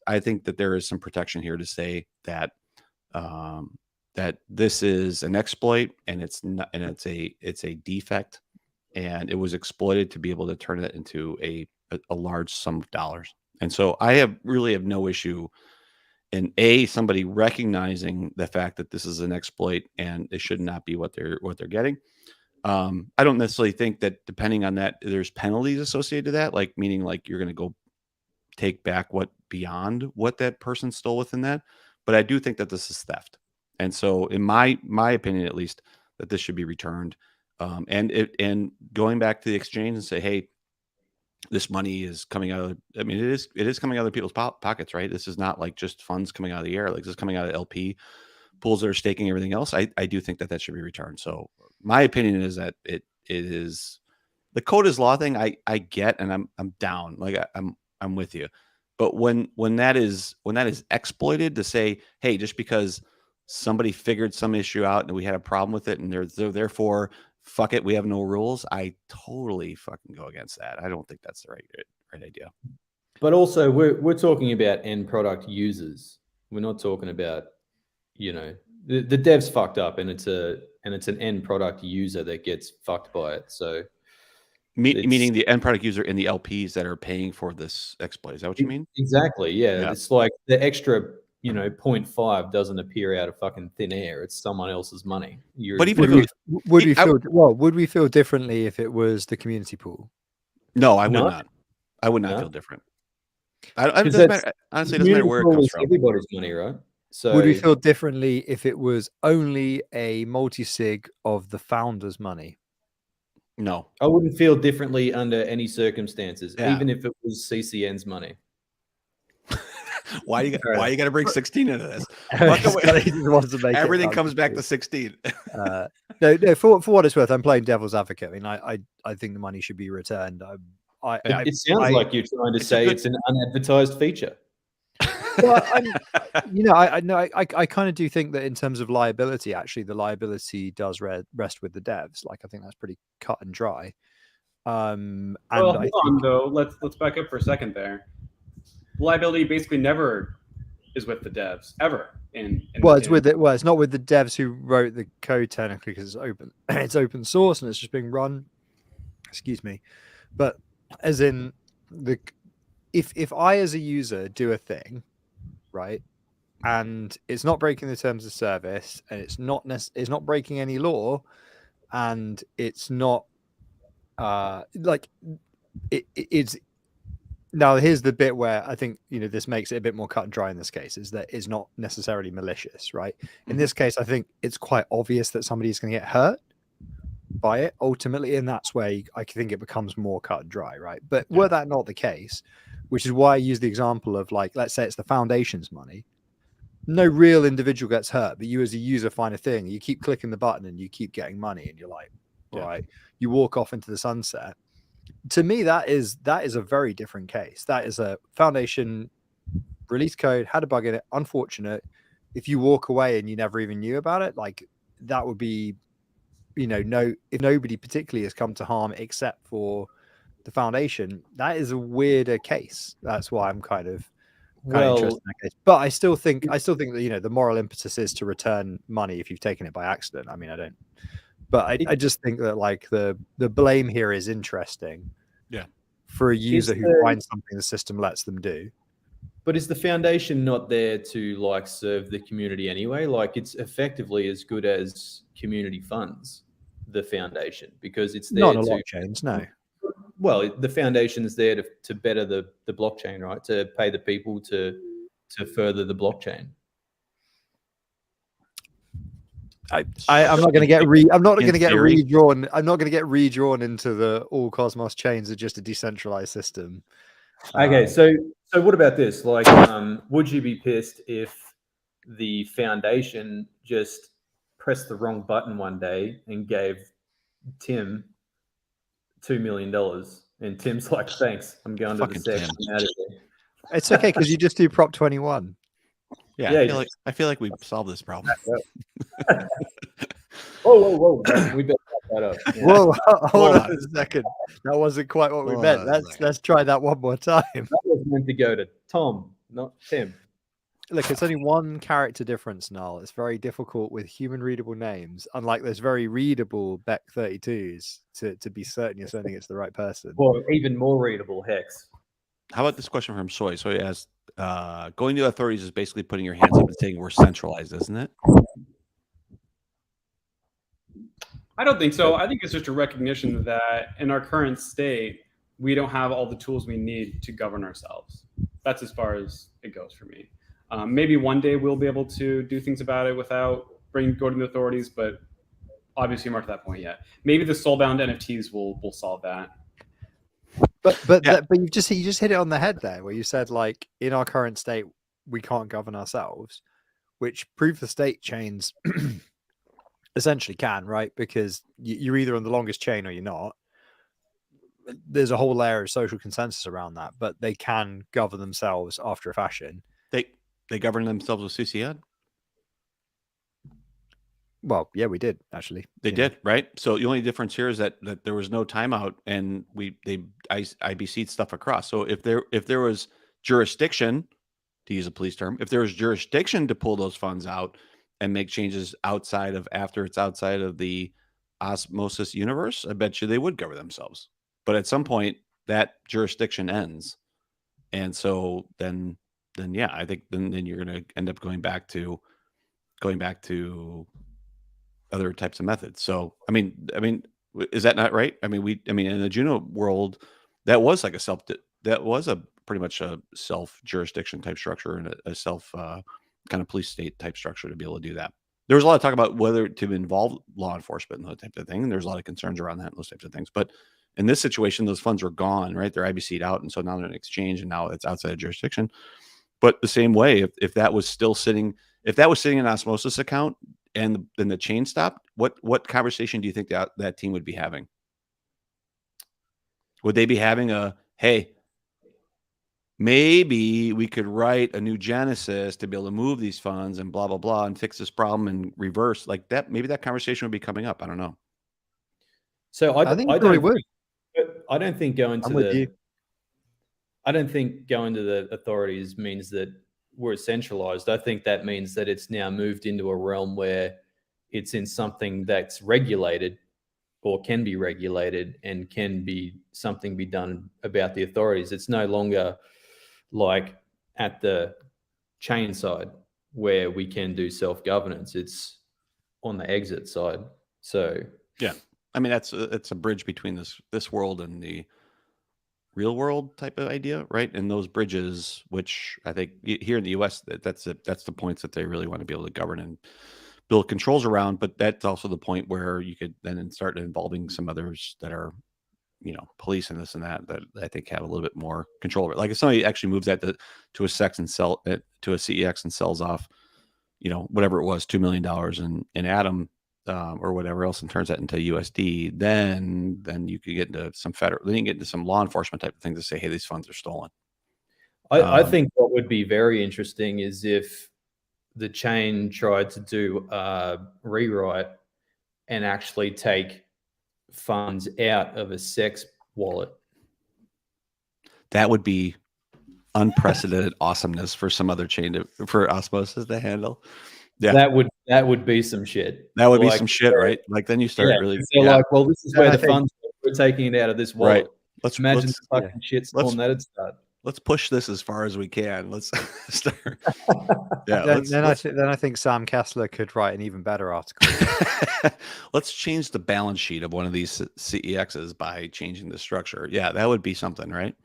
some protection here to say that that this is an exploit and it's a defect, and it was exploited to be able to turn it into a large sum of dollars. And so I really have no issue in somebody recognizing the fact that this is an exploit and it should not be what they're getting. I don't necessarily think that depending on that, there's penalties associated to that, like meaning like you're going to go take back beyond what that person stole within that. But I do think that this is theft. And so in my opinion, at least, that this should be returned. And going back to the exchange and say, hey, this money is coming out of, it is coming out of people's pockets, right? This is not like just funds coming out of the air. Like this is coming out of LP pools that are staking everything else. I do think that should be returned. So my opinion is that it is the code is law thing. I get, and I'm down. Like I'm with you. But when that is exploited to say, hey, just because somebody figured some issue out and we had a problem with it and therefore fuck it, we have no rules, I totally fucking go against that. I don't think that's the right idea. But also we're talking about end product users. We're not talking about, the dev's fucked up and it's an end product user that gets fucked by it. So meaning the end product user and the LPs that are paying for this exploit. Is that what you mean? Exactly. Yeah. It's like the extra 0.5 doesn't appear out of fucking thin air. It's someone else's money. But even would we feel differently if it was the community pool? No, I would not. I would not feel different. It doesn't matter. Honestly, it doesn't matter where it comes from. Everybody's money, right? So would we feel differently if it was only a multi-sig of the founder's money? No, I wouldn't feel differently under any circumstances, even if it was CCN's money. Why you got to bring 16 into this? Everything comes back to 16. No. For what it's worth, I'm playing devil's advocate. I mean, I think the money should be returned. It sounds like you're trying to say it's an unadvertised feature. Well, I kind of do think that in terms of liability, actually, the liability does rest with the devs. Like, I think that's pretty cut and dry. Hold on, though. Let's back up for a second there. Liability basically never is with the devs ever. It's not with the devs who wrote the code technically, because it's open. It's open source and it's just being run. Excuse me, but as in if I as a user do a thing, right, and it's not breaking the terms of service, and it's not breaking any law, and it's not like it's now here's the bit where I think this makes it a bit more cut and dry in this case, is that it's not necessarily malicious, right? In this case, I think it's quite obvious that somebody's going to get hurt by it ultimately, and that's where I think it becomes more cut and dry, right? But were that not the case, which is why I use the example of, like, let's say it's the foundation's money, no real individual gets hurt, but you as a user find a thing, you keep clicking the button and you keep getting money, and you're like, right, you walk off into the sunset. To me, that is a very different case. That is a foundation release code, had a bug in it, unfortunate. If you walk away and you never even knew about it, like, that would be, if nobody particularly has come to harm except for the foundation, that is a weirder case. That's why I'm kind of interested in that case. But I still think that the moral impetus is to return money if you've taken it by accident. I mean, I don't, but I just think that, like, the blame here is interesting. Yeah. For a user who finds something the system lets them do. But is the foundation not there to, like, serve the community anyway? Like, it's effectively as good as community funds, the foundation, because it's there not a lot of chains, no. Well, the foundation is there to better the blockchain, right? To pay the people to further the blockchain. I'm not going to get redrawn. I'm not going to get redrawn into the all Cosmos chains are just a decentralized system. Okay, so what about this? Like, would you be pissed if the foundation just pressed the wrong button one day and gave Tim $2 million, and Tim's like, "Thanks, I'm going to the SEC." Out of there. It's okay because you just do Prop 21. Yeah, I feel like we've solved this problem. Whoa! We better wrap that up. Yeah. Whoa, hold on a second. That wasn't quite what we meant. Let's try that one more time. That was meant to go to Tom, not Tim. Look, it's only one character difference, Null. It's very difficult with human readable names, unlike those very readable Beck 32s, to be certain you're sending it to the right person. Or even more readable Hex. How about this question from Soy? Soy asks, going to authorities is basically putting your hands up and saying we're centralized, isn't it? I don't think so. I think it's just a recognition that in our current state, we don't have all the tools we need to govern ourselves. That's as far as it goes for me. Maybe one day we'll be able to do things about it without going to the authorities, but obviously we're not to that point yet. Maybe the soulbound NFTs will solve that. But you just hit it on the head there, where you said, like, in our current state we can't govern ourselves, which proof of stake chains essentially can, right? Because you're either on the longest chain or you're not. There's a whole layer of social consensus around that, but they can govern themselves after a fashion. They govern themselves with CCN? Well, yeah, we did actually. They did, right? So the only difference here is that there was no timeout, and they IBC'd stuff across. So if there was jurisdiction, to use a police term, if there was jurisdiction to pull those funds out and make changes after it's outside of the Osmosis universe, I bet you they would govern themselves. But at some point, that jurisdiction ends, and so then yeah, I think then you're going to end up going back to other types of methods. So I mean, is that not right? I mean, in the Juno world, that was like pretty much a self jurisdiction type structure and a self kind of police state type structure to be able to do that. There was a lot of talk about whether to involve law enforcement and that type of thing, and there's a lot of concerns around that and those types of things. But in this situation, those funds were gone, right? They're IBC'd out, and so now they're in exchange, and now it's outside of jurisdiction. But the same way, if that was still sitting in an Osmosis account and then the chain stopped, what conversation do you think that team would be having? Would they be having hey, maybe we could write a new Genesis to be able to move these funds and blah, blah, blah, and fix this problem and reverse like that? Maybe that conversation would be coming up. I don't know. So I think probably would. I don't think going to the authorities means that we're centralized. I think that means that it's now moved into a realm where it's in something that's regulated or can be regulated and can be something be done about the authorities. It's no longer like at the chain side where we can do self-governance. It's on the exit side. So yeah, I mean, it's a bridge between this world and the real world type of idea, right? And those bridges, which I think here in the US, that's the points that they really want to be able to govern and build controls around. But that's also the point where you could then start involving some others that are, police and this and that I think have a little bit more control over it. Like if somebody actually moves that to a CEX and sell it to a CEX and sells off, whatever it was, $2 million in Atom or whatever else, and turns that into USD, then you could get into some then you can get into some law enforcement type of things to say, hey, these funds are stolen. I think what would be very interesting is if the chain tried to do a rewrite and actually take funds out of a CEX wallet. That would be unprecedented awesomeness for some other chain for Osmosis to handle. Yeah, that would be some shit. That would be some shit, right? Like then you start really. They're like, well, this is where the funds we're taking it out of this wallet. Right. Let's imagine the fucking shitstorm that'd start. Let's push this as far as we can. Let's start. Yeah. Then I think Sam Kessler could write an even better article. Let's change the balance sheet of one of these CEXs by changing the structure. Yeah, that would be something, right?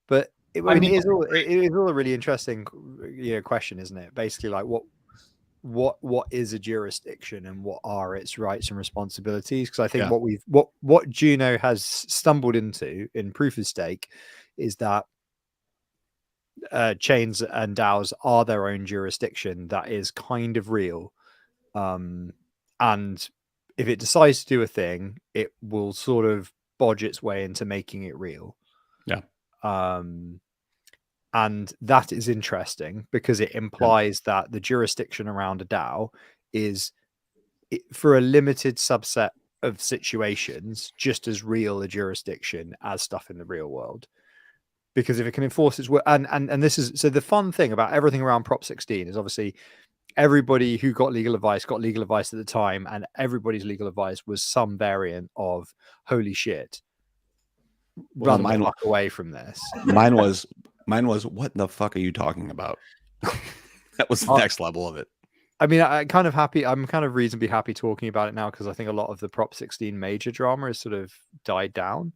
But it is all a really interesting question, isn't it? Basically, like what is a jurisdiction and what are its rights and responsibilities? Because I think what Juno has stumbled into in proof of stake is that chains and DAOs are their own jurisdiction that is kind of real, and if it decides to do a thing, it will sort of bodge its way into making it real. And that is interesting because it implies that the jurisdiction around a DAO is, for a limited subset of situations, just as real a jurisdiction as stuff in the real world. Because if it can enforce its work, and this is, so the fun thing about everything around Prop 16 is obviously everybody who got legal advice got legal advice at the time, and everybody's legal advice was some variant of holy shit. Well, run the fuck away from this. Mine was, what the fuck are you talking about? That was the next level of it. I mean, I'm kind of reasonably happy talking about it now because I think a lot of the Prop 16 major drama has sort of died down.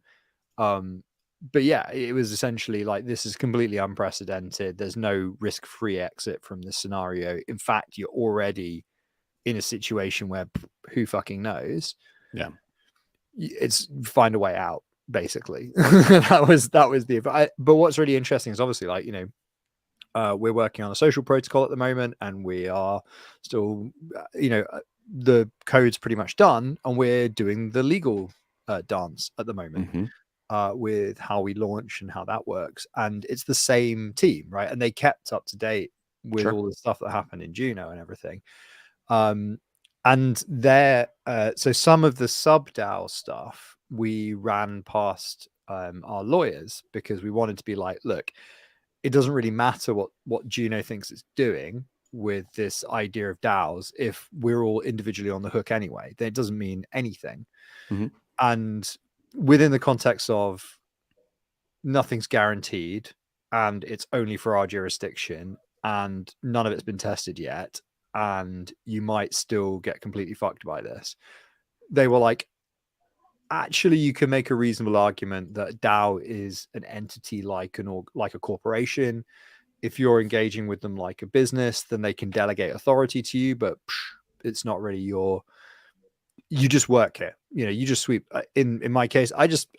But yeah, it was essentially like, this is completely unprecedented. There's no risk-free exit from this scenario. In fact, you're already in a situation where who fucking knows? Yeah. It's find a way out. Basically, that was the. But what's really interesting is obviously, like, we're working on a social protocol at the moment, and we are still, the code's pretty much done, and we're doing the legal dance at the moment with how we launch and how that works. And it's the same team, right? And they kept up to date with all the stuff that happened in Juno and everything. And there, so some of the sub-DAO stuff we ran past our lawyers because we wanted to be like, look, it doesn't really matter what Juno thinks it's doing with this idea of DAOs if we're all individually on the hook anyway. Then it doesn't mean anything. And within the context of nothing's guaranteed and it's only for our jurisdiction and none of it's been tested yet, and you might still get completely fucked by this, they were like, actually, you can make a reasonable argument that DAO is an entity like a corporation. If you're engaging with them like a business, then they can delegate authority to you, but it's not really you just work here. You just sweep. In my case, I just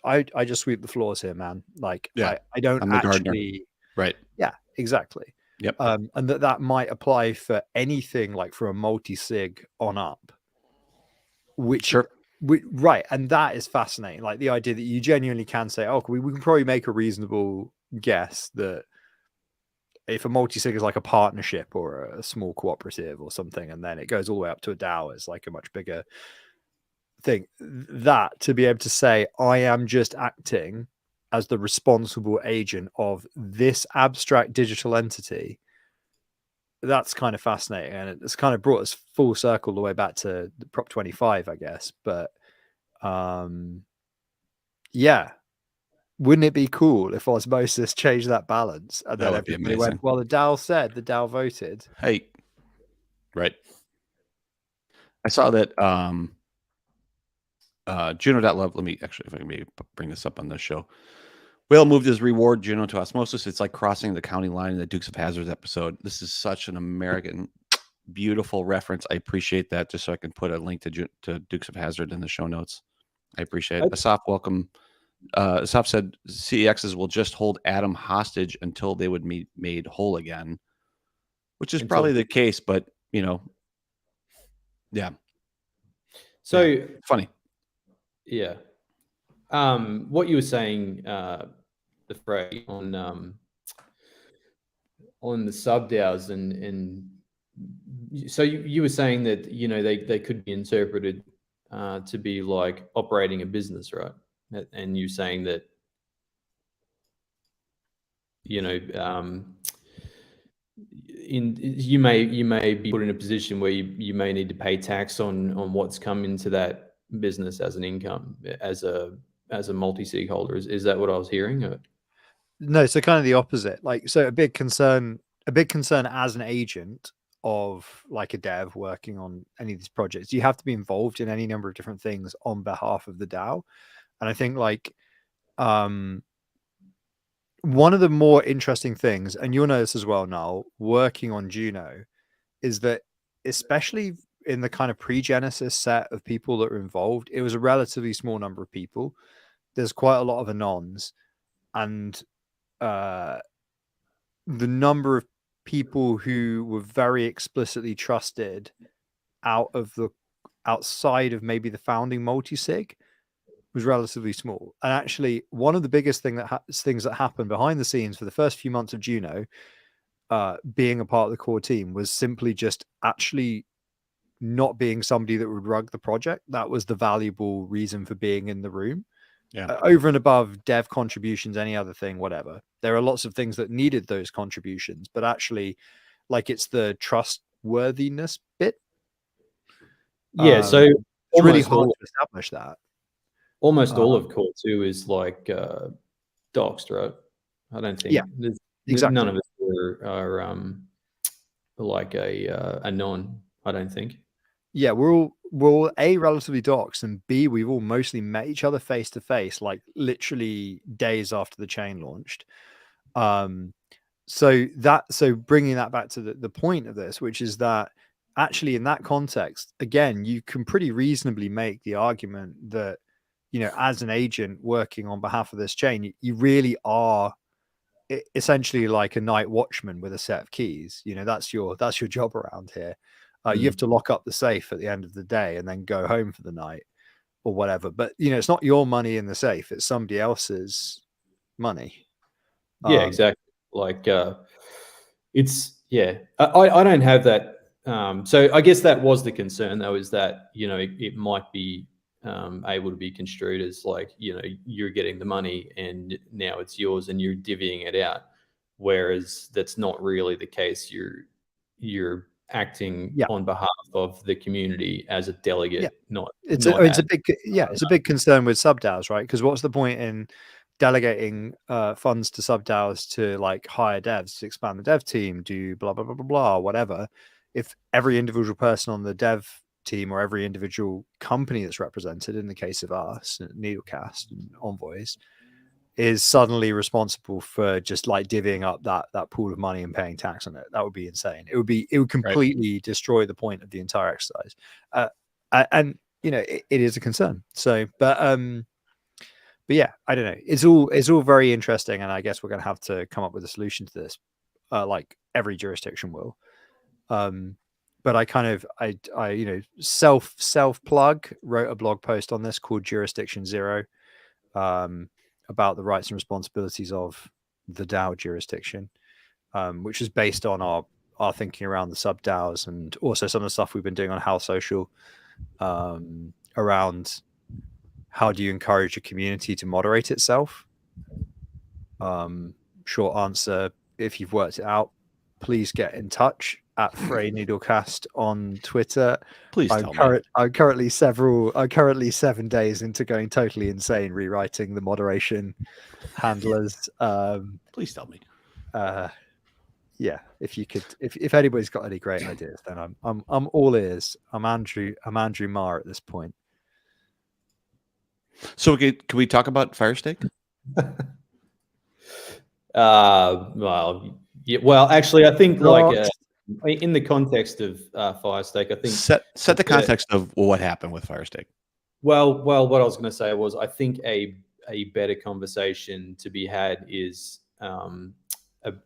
sweep the floors here, man. Like, I don't actually. Right. Yeah, exactly. Yep. And that might apply for anything like from a multi-sig on up, which. Right, and that is fascinating. Like the idea that you genuinely can say, "Oh, we can probably make a reasonable guess that if a multi-sig is like a partnership or a small cooperative or something, and then it goes all the way up to a DAO as like a much bigger thing." That to be able to say, "I am just acting as the responsible agent of this abstract digital entity." That's kind of fascinating, and it's kind of brought us full circle the way back to Prop 25, I guess. But yeah, wouldn't it be cool if Osmosis changed that balance? And then everybody went, well, the DAO said, the DAO voted. Hey, right. I saw that Juno.love. Let me actually, if I can maybe bring this up on this show. Whale moved his reward Juno to Osmosis. It's like crossing the county line in the Dukes of Hazzard episode. This is such an American, beautiful reference. I appreciate that. Just so I can put a link to Dukes of Hazzard in the show notes. I appreciate it. Asaf, welcome. Asaf said CEXs will just hold Adam hostage until they would be made whole again, which is probably the case, but yeah. So yeah. Funny. Yeah. What you were saying, the Frey on the sub-DAOs and so you were saying that they could be interpreted to be like operating a business, right? And you're saying that you may be put in a position where you may need to pay tax on what's come into that business as an income as a multi-sig holder. Is that what I was hearing? Or? No, so kind of the opposite. Like, so a big concern as an agent of like a dev working on any of these projects, you have to be involved in any number of different things on behalf of the DAO. And I think like one of the more interesting things, and you'll know this as well, Noel, working on Juno, is that especially in the kind of pre-Genesis set of people that were involved, it was a relatively small number of people. There's quite a lot of anons, and the number of people who were very explicitly trusted outside of maybe the founding multi-sig was relatively small. And actually, one of the biggest things that happened behind the scenes for the first few months of Juno, being a part of the core team, was simply just actually not being somebody that would rug the project. That was the valuable reason for being in the room. Yeah. Over and above dev contributions, any other thing, whatever. There are lots of things that needed those contributions, but actually, like, it's the trustworthiness bit. Yeah, so it's really hard to establish that. Almost all of Core 2 is like doxed, right? I don't think. Yeah, exactly. None of us are like a non. I don't think. Yeah, we're all A, relatively doxed, and B, we've all mostly met each other face to face, like literally days after the chain launched. So bringing that back to the point of this, which is that actually in that context, again, you can pretty reasonably make the argument that, as an agent working on behalf of this chain, you really are essentially like a night watchman with a set of keys. That's your job around here. You have to lock up the safe at the end of the day and then go home for the night or whatever. But, it's not your money in the safe. It's somebody else's money. Yeah, exactly. Like it's, yeah, I don't have that. So I guess that was the concern, though, is that, it might be able to be construed as like, you're getting the money and now it's yours and you're divvying it out. Whereas that's not really the case. You're acting on behalf of the community as a delegate. It's a big concern with sub-DAOs, right? Because what's the point in delegating funds to sub-DAOs to like hire devs to expand the dev team, do blah blah blah blah blah, whatever, if every individual person on the dev team or every individual company that's represented, in the case of us, Needlecast and Envoys, is suddenly responsible for just like divvying up that pool of money and paying tax on it? That would be insane. It would completely destroy the point of the entire exercise. And it is a concern. So, but yeah, I don't know. It's all very interesting, and I guess we're going to have to come up with a solution to this, like every jurisdiction will. But I self plug, wrote a blog post on this called Jurisdiction Zero, about the rights and responsibilities of the DAO jurisdiction, which is based on our thinking around the sub-DAOs and also some of the stuff we've been doing on Howl Social, around how do you encourage a community to moderate itself. Short answer, if you've worked it out, please get in touch at Frey Needlecast on Twitter. Please I'm currently 7 days into going totally insane rewriting the moderation handlers. Please tell me. Yeah, if anybody's got any great ideas, then I'm all ears. I'm Andrew Marr at this point. So can we talk about Firestake? Well, yeah. Well, actually, I think in the context of Firestake, I think set the context of what happened with Firestake. Well, what I was going to say was I think a better conversation to be had is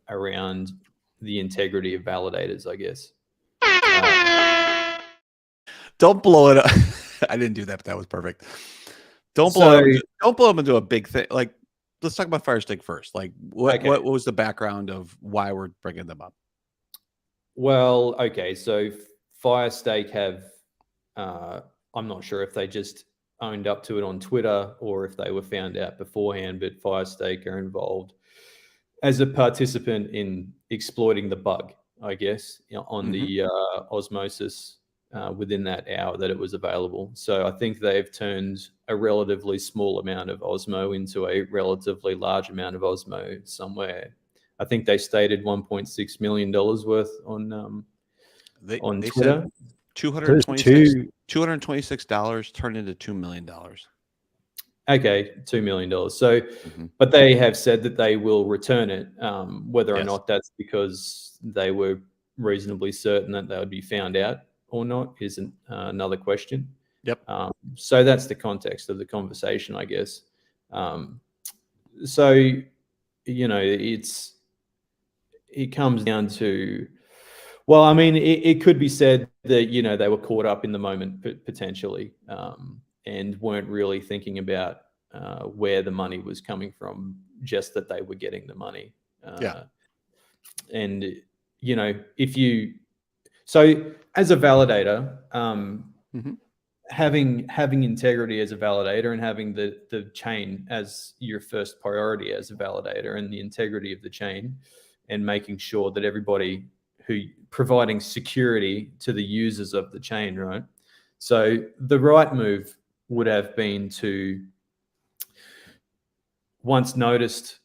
around the integrity of validators, I guess. Don't blow it up. I didn't do that, but that was perfect. Don't blow them into a big thing. Like, let's talk about Firestake first. Like, what was the background of why we're bringing them up? Well, okay, so Firestake have, I'm not sure if they just owned up to it on Twitter or if they were found out beforehand, but Firestake are involved as a participant in exploiting the bug, I guess, on the Osmosis within that hour that it was available. So I think they've turned a relatively small amount of Osmo into a relatively large amount of Osmo somewhere. I think they stated $1.6 million worth on Twitter. $226 turned into $2 million. Okay, $2 million. So, but they have said that they will return it. Whether or not that's because they were reasonably certain that they would be found out or not is another question. Yep. So that's the context of the conversation, I guess. So, it comes down to, well, I mean, it could be said that, they were caught up in the moment potentially and weren't really thinking about where the money was coming from, just that they were getting the money. And, so as a validator, having integrity as a validator and having the chain as your first priority as a validator and the integrity of the chain and making sure that everybody who providing security to the users of the chain, right? So the right move would have been to, once noticed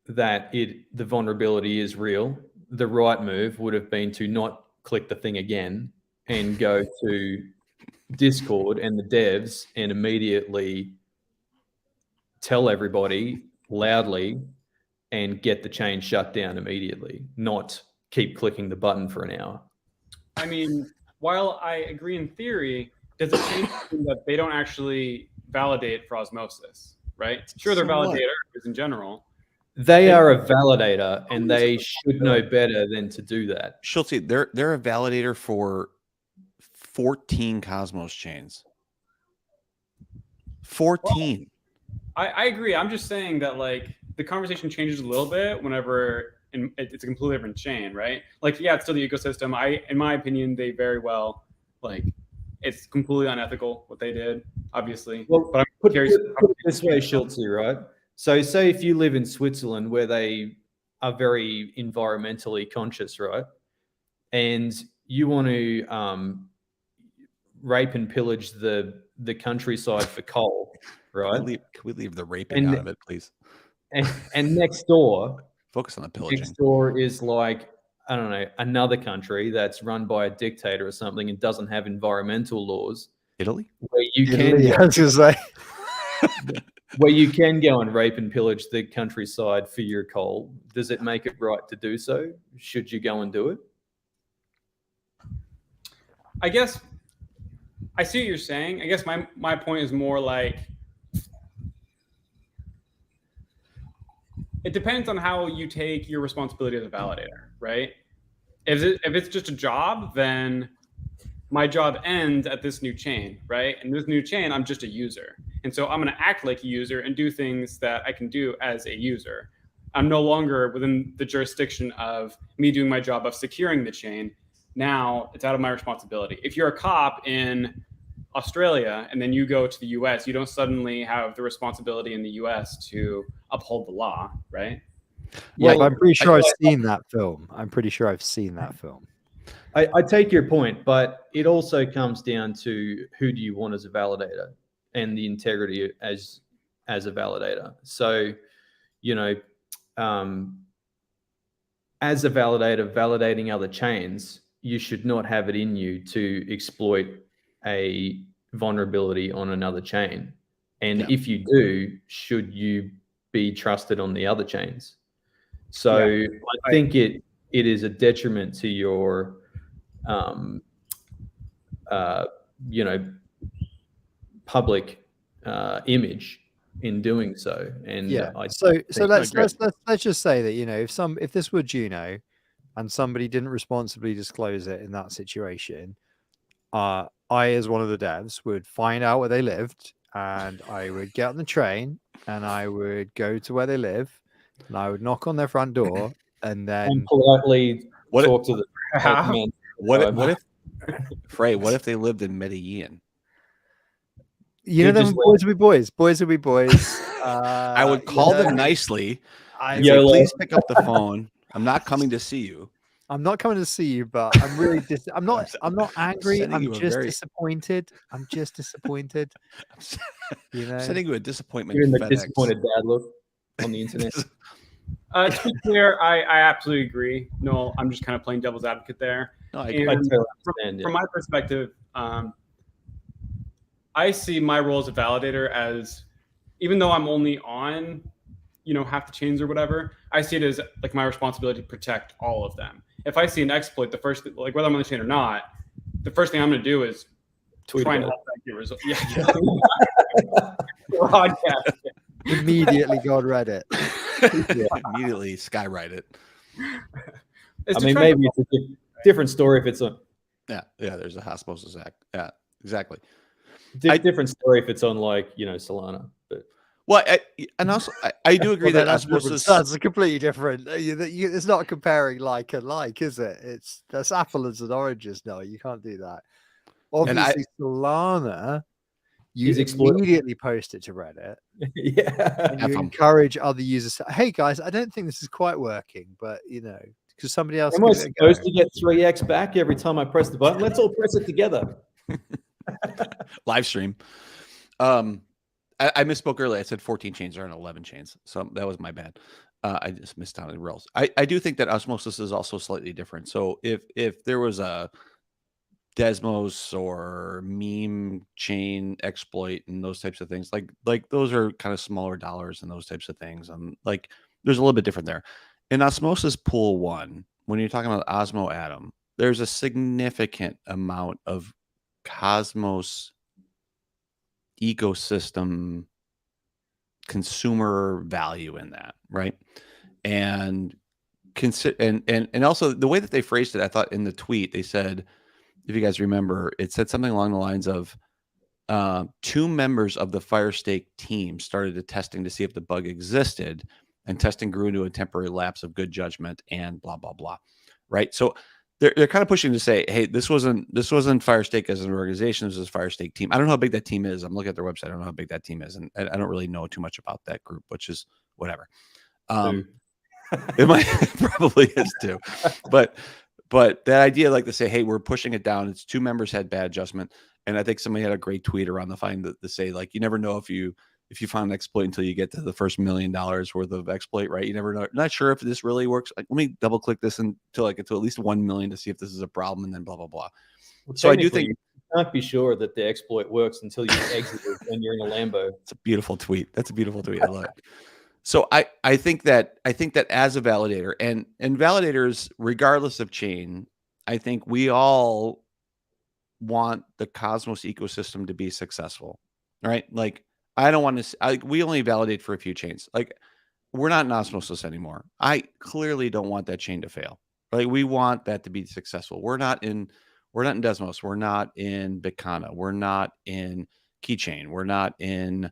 that the vulnerability is real, the right move would have been to not click the thing again and go to Discord and the devs and immediately tell everybody loudly and get the chain shut down immediately, not keep clicking the button for an hour. I mean, while I agree in theory, does it change that they don't actually validate for osmosis, right? Sure, they're validators in general. They are a validator, and they should know better than to do that. Schultze, they're a validator for 14 Cosmos chains. 14. Well, I agree. I'm just saying that, like, the conversation changes a little bit whenever it's a completely different chain, right? Like, yeah, it's still the ecosystem. In my opinion, they very well, like, it's completely unethical what they did, obviously. Well, but I'm put curious. it this way, Schultze, right? So say if you live in Switzerland where they are very environmentally conscious, right? And you want to rape and pillage the countryside for coal, right? Can we leave the raping out of it, please? And next door, focus on the pillaging. Next door is like, I don't know, another country that's run by a dictator or something and doesn't have environmental laws. Italy? Where you where you can go and rape and pillage the countryside for your coal. Does it make it right to do so? Should you go and do it? I guess I see what you're saying. I guess my point is more like, it depends on how you take your responsibility as a validator, right? If it's just a job, then my job ends at this new chain, right? And this new chain, I'm just a user. And so I'm going to act like a user and do things that I can do as a user. I'm no longer within the jurisdiction of me doing my job of securing the chain. Now it's out of my responsibility. If you're a cop in Australia and then you go to the US, you don't suddenly have the responsibility in the US to uphold the law, right? Yeah, well, I'm pretty sure I've seen that film. I take your point, but it also comes down to who do you want as a validator and the integrity as a validator. So, as a validator validating other chains, you should not have it in you to exploit a vulnerability on another chain. And Yeah. if you do, should you be trusted on the other chains? So I think it is a detriment to your, public image in doing so. And Yeah. I So think- let's just say that, you know, if this were Juno and somebody didn't responsibly disclose it in that situation, I, as one of the devs, would find out where they lived, and I would get on the train and I would go to where they live, and I would knock on their front door, and then and politely What talk to the man. what if Frey? What if they lived in Medellin? you know, You them just boys will be boys. Boys will be boys. I would call them nicely. I, Say, YOLO. please pick up the phone. I'm not coming to see you. I'm not coming to see you, but I'm really I'm not angry. sending I'm you a just very- disappointed. I'm just disappointed. You know, Sending you a disappointment. You're in the FedEx. disappointed dad look on the internet. To be clear, I absolutely agree. No, I'm just kind of playing devil's advocate there. No, I And I totally from, understand. from my perspective, I see my role as a validator as, even though I'm only on, half the chains or whatever, I see it as like my responsibility to protect all of them. If I see an exploit, the first, like whether I'm on the chain or not, the first thing I'm going to do is Tweet try and about help that get result. Yeah. Broadcast. immediately God read it. Immediately skywrite it. It's I to mean, try to- maybe it's a different story if it's a Yeah, there's a Osmosis act. Yeah, exactly. different story if it's on like Solana. But Well, and also I do agree Well, that that's Osmosis. that's completely different. It's not comparing like and like, is it? That's apples and oranges. No, you can't do that. Obviously, Solana, you Is exploited. immediately post it to Reddit. yeah, And F you 'em. encourage other users to, hey guys, I don't think this is quite working, but because somebody else am I gives it a go. supposed to get 3x back every time I press the button? Let's all press it together. Live stream. I misspoke earlier. I said 14 chains. There aren't 11 chains, so that was my bad. I just missed out on rails. I do think that Osmosis is also slightly different. So if there was a Desmos or meme chain exploit and those types of things, like those are kind of smaller dollars and those types of things, and like there's a little bit different there. In Osmosis Pool 1, when you're talking about Osmo Atom, there's a significant amount of Cosmos ecosystem consumer value in that, right? And and also the way that they phrased it, I thought in the tweet they said, if you guys remember, it said something along the lines of 2 members of the Firestake team started a testing to see if the bug existed, and testing grew into a temporary lapse of good judgment and blah blah blah, right? So they're kind of pushing to say, hey, this wasn't Firestake as an organization. This was a Firestake team. I don't know how big that team is. I'm looking at their website. I don't know how big that team is, and I don't really know too much about that group, which is whatever. It might probably is too, but that idea, like to say, hey, we're pushing it down. It's 2 members had bad adjustment, and I think somebody had a great tweet around the fine to say, like, you never know if you find an exploit until you get to the first $1 million worth of exploit, right? You never know. Not sure if this really works. Like, let me double click this until I get to at least 1 million to see if this is a problem, and then blah blah blah. Well, so I do think you can't be sure that the exploit works until you exit it when you're in a Lambo. it's a beautiful tweet. That's a beautiful tweet. I love it. So I think that as a validator and validators, regardless of chain, I think we all want the Cosmos ecosystem to be successful, right? Like, I don't want to. We only validate for a few chains. Like, we're not in Osmosis anymore. I clearly don't want that chain to fail. Like, we want that to be successful. We're not in Desmos. We're not in Bitcana. We're not in Keychain. We're not in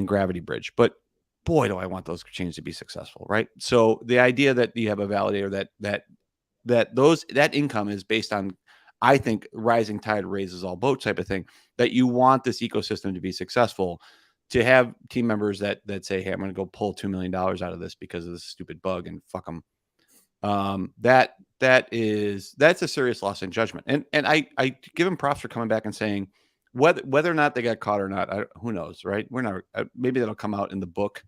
Gravity Bridge. But boy, do I want those chains to be successful, right? So the idea that you have a validator that income is based on, I think, rising tide raises all boats type of thing, that you want this ecosystem to be successful, to have team members that say, hey, I'm going to go pull $2 million out of this because of this stupid bug and fuck them. That's a serious loss in judgment. And I give them props for coming back and saying whether or not they got caught or not, who knows, right? We're not, maybe that'll come out in the book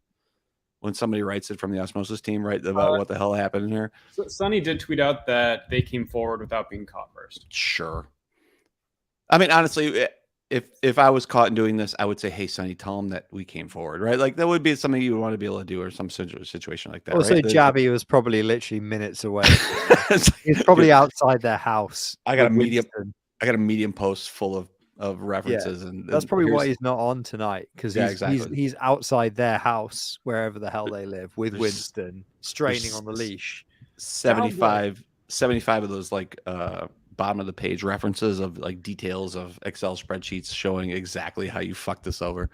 when somebody writes it from the Osmosis team, right? About what the hell happened here. So Sonny did tweet out that they came forward without being caught first. Sure. I mean, honestly, if I was caught in doing this, I would say, hey, Sonny, tell him that we came forward, right? Like that would be something you would want to be able to do, or some situation like that. Also, right? Jabby was probably literally minutes away. He's probably outside their house. I got a with medium. Winston. I got a medium post full of references, and That's probably why here's- he's not on tonight, because Yeah, he's exactly. outside their house, wherever the hell they live, with There's- Winston straining there's on the leash. 75 of those like bottom of the page references of like details of Excel spreadsheets showing exactly how you fucked this over.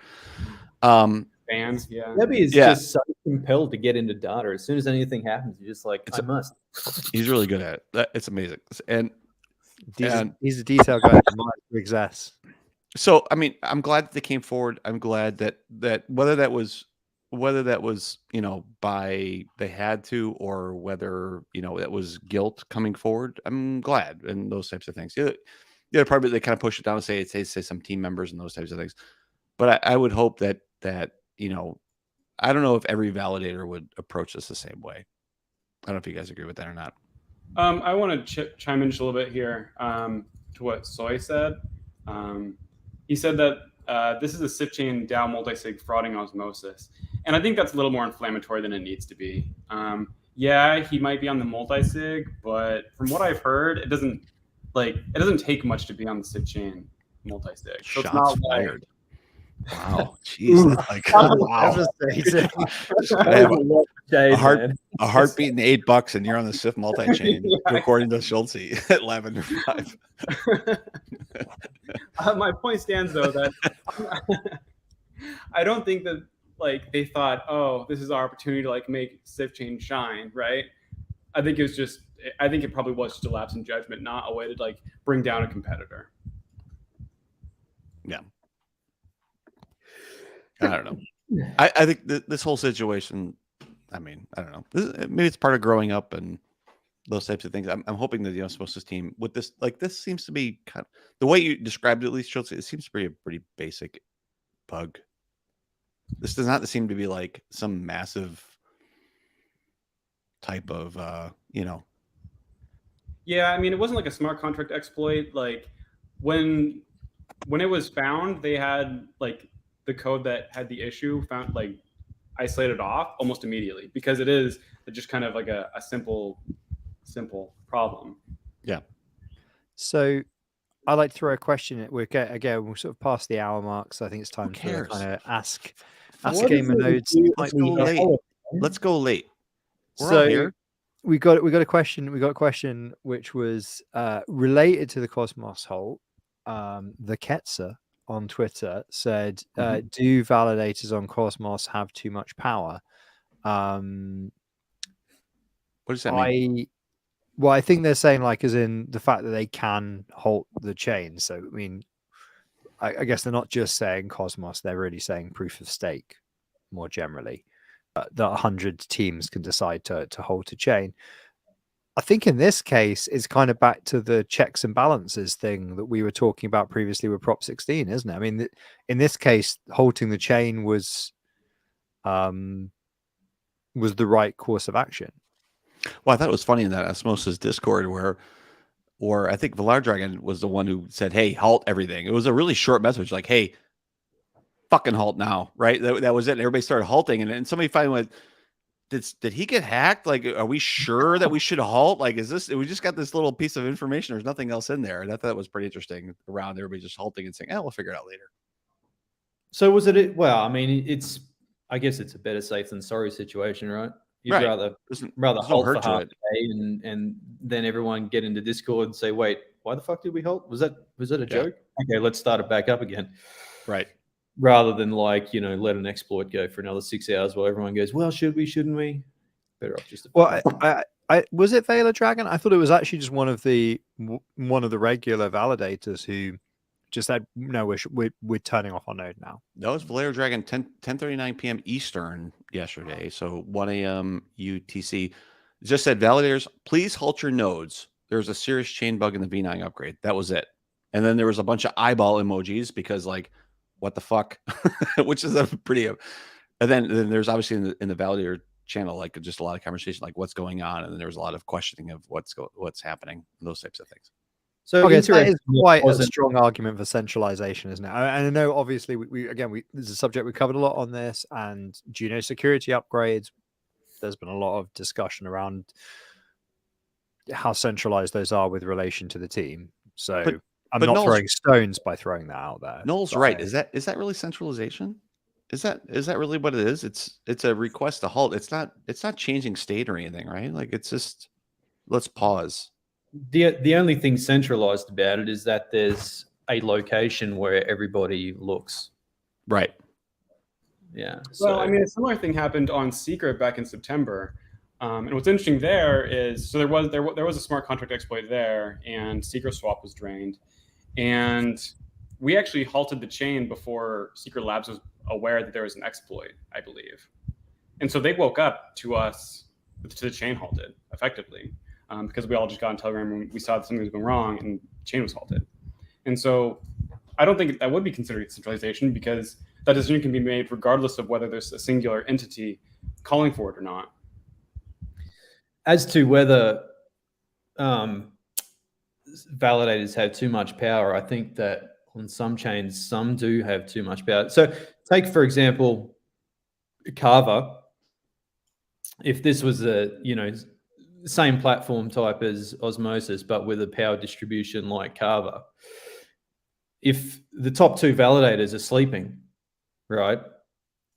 Fans, yeah. Debbie is Yeah. just so compelled to get into data. As soon as anything happens, you're just like, I must. He's really good at it. It's amazing. And He's a detail guy. Success. so, I mean, I'm glad that they came forward. I'm glad that whether that was by they had to, or whether that was guilt coming forward. I'm glad, and those types of things. Yeah, probably they kind of push it down and say some team members and those types of things. But I would hope that I don't know if every validator would approach this the same way. I don't know if you guys agree with that or not. I want to chime in just a little bit here to what Soy said. He said that this is a SIP chain DAO multi-sig frauding Osmosis. And I think that's a little more inflammatory than it needs to be. Yeah, he might be on the multi-sig, but from what I've heard, it doesn't take much to be on the SIP chain multi-sig. So it's not fired. Wow. Jeez. A heartbeat and $8, and you're on the SIF multi-chain according to Schultze at Lavender.Five. My point stands though that I don't think that they thought, oh, this is our opportunity to make SIF chain shine, right? I think it probably was just a lapse in judgment, not a way to bring down a competitor. Yeah. I don't know. I think this whole situation, I mean, I don't know. Maybe it's part of growing up and those types of things. I'm hoping that the Osmosis team with this, this seems to be kind of the way you described it, at least, Schultz, it seems to be a pretty basic bug. This does not seem to be some massive type of, Yeah, I mean, it wasn't like a smart contract exploit. When it was found, they had the code that had the issue found isolated off almost immediately, because it is just kind of a simple problem. Yeah. So I'd like to throw a question. We're sort of past the hour mark, so I think it's time to kind of ask Gamer-Nodes. Let's go late. So here. We got a question which was related to the Cosmos halt. The Ketzer on Twitter said, do validators on Cosmos have too much power? What does that mean? Well, I think they're saying as in the fact that they can halt the chain. So, I mean, I guess they're not just saying Cosmos, they're really saying proof of stake more generally. That 100 teams can decide to halt a chain. I think in this case, it's kind of back to the checks and balances thing that we were talking about previously with Prop 16, isn't it? I mean, in this case, halting the chain was the right course of action. Well, I thought it was funny in that Osmosis Discord where I think Validator was the one who said, "Hey, halt everything." It was a really short message, like, "Hey, fucking halt now!" Right? That was it. And everybody started halting, and somebody finally went, Did he get hacked? Are we sure that we should halt? We just got this little piece of information. There's nothing else in there. And I thought that was pretty interesting around everybody just halting and saying, we'll figure it out later. So was it? Well, I mean, I guess it's a better safe than sorry situation, right? You'd rather halt for half a day and then everyone get into Discord and say, wait, why the fuck did we halt? Was that a joke? Okay, let's start it back up again. Right. Rather than let an exploit go for another 6 hours while everyone goes, well, should we, shouldn't we? Better off just. Well, I was it Vela Dragon? I thought it was actually just one of the regular validators who just said, no, we're turning off our node now. That was Validator Dragon 10:39 p.m. Eastern yesterday, so 1 a.m. UTC. Just said, validators, please halt your nodes. There's a serious chain bug in the V9 upgrade. That was it. And then there was a bunch of eyeball emojis because what the fuck, which is a pretty, and then there's obviously in the validator channel, just a lot of conversation, what's going on. And then there's a lot of questioning of what's happening, those types of things. So Okay, so that is interestingly, quite a wasn't- strong argument for centralization, isn't it? And I know, obviously, we this is a subject we covered a lot on this, and Juno security upgrades. There's been a lot of discussion around how centralized those are with relation to the team. So I'm but not Noel's- throwing stones by throwing that out there. Noel's but right. Is that really centralization? Is that really what it is? It's a request to halt. It's not changing state or anything, right? Like it's just let's pause. the only thing centralized about it is that there's a location where everybody looks. Right. Yeah. Well, I mean, a similar thing happened on Secret back in September. And what's interesting there is, so there was a smart contract exploit there, and Secret Swap was drained, and we actually halted the chain before Secret Labs was aware that there was an exploit, I believe, and so they woke up to us to the chain halted effectively, because we all just got on Telegram and we saw that something was going wrong, and the chain was halted, and so I don't think that would be considered centralization, because that decision can be made regardless of whether there's a singular entity calling for it or not. As to whether validators have too much power, I think that on some chains, some do have too much power. So take, for example, Carver. If this was a, same platform type as Osmosis, but with a power distribution like Carver, if the top two validators are sleeping, right,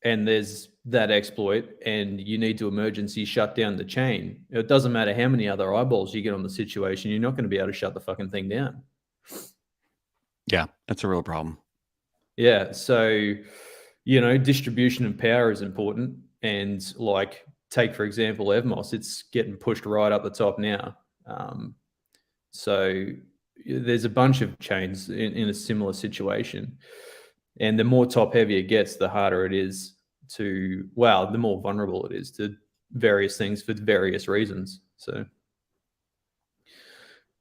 and there's that exploit and you need to emergency shut down the chain, it doesn't matter how many other eyeballs you get on the situation, you're not going to be able to shut the fucking thing down. Yeah, that's a real problem. Yeah. So, distribution of power is important. And like, take, for example, Evmos, it's getting pushed right up the top now. So there's a bunch of chains in a similar situation. And the more top heavy it gets, the harder it is the more vulnerable it is to various things for various reasons. So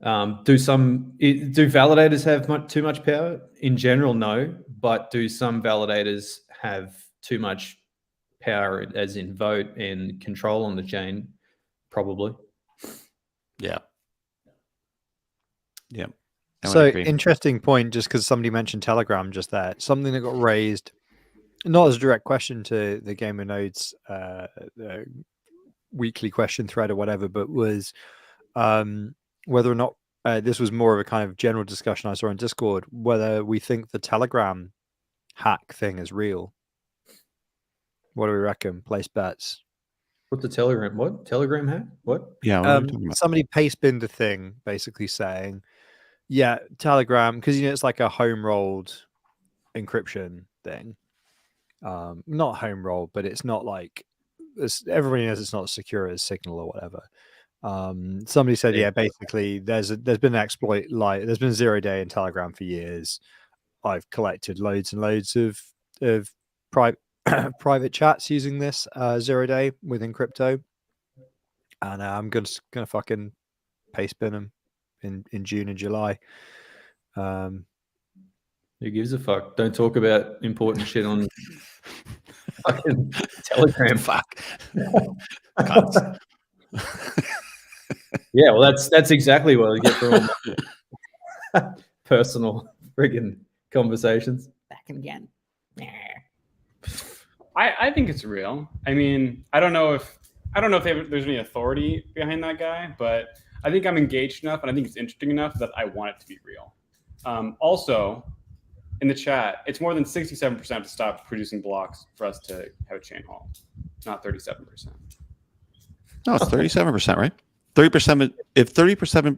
do validators have too much power? In general, no. But do some validators have too much power, as in vote and control on the chain? Probably. Yeah. Yeah. So interesting point, just because somebody mentioned Telegram just there. Something that got raised, not as a direct question to the Gamer Nodes weekly question thread or whatever, but was whether or not this was more of a kind of general discussion I saw on Discord, whether we think the Telegram hack thing is real. What do we reckon? Place bets. What's the Telegram? What? Telegram hack? What? Yeah. Somebody paste-binned a thing basically saying, yeah, Telegram, because it's like a home-rolled encryption thing. Not home-rolled, but it's not like everybody knows it's not as secure as Signal or whatever. Somebody said, yeah, basically there's been an exploit, like there's been a 0-day in Telegram for years. I've collected loads and loads of private chats using this 0-day within crypto, and I'm gonna fucking paste bin them in June and July. Who gives a fuck? Don't talk about important shit on fucking Telegram. Fuck. Yeah, well, that's exactly what I get for all my personal friggin' conversations. Back again. I think it's real. I mean, I don't know if there's any authority behind that guy, but I think I'm engaged enough, and I think it's interesting enough that I want it to be real. Also, in the chat, it's more than 67% to stop producing blocks for us to have a chain halt, not 37%. No, it's 37%, right? 30%. If 37%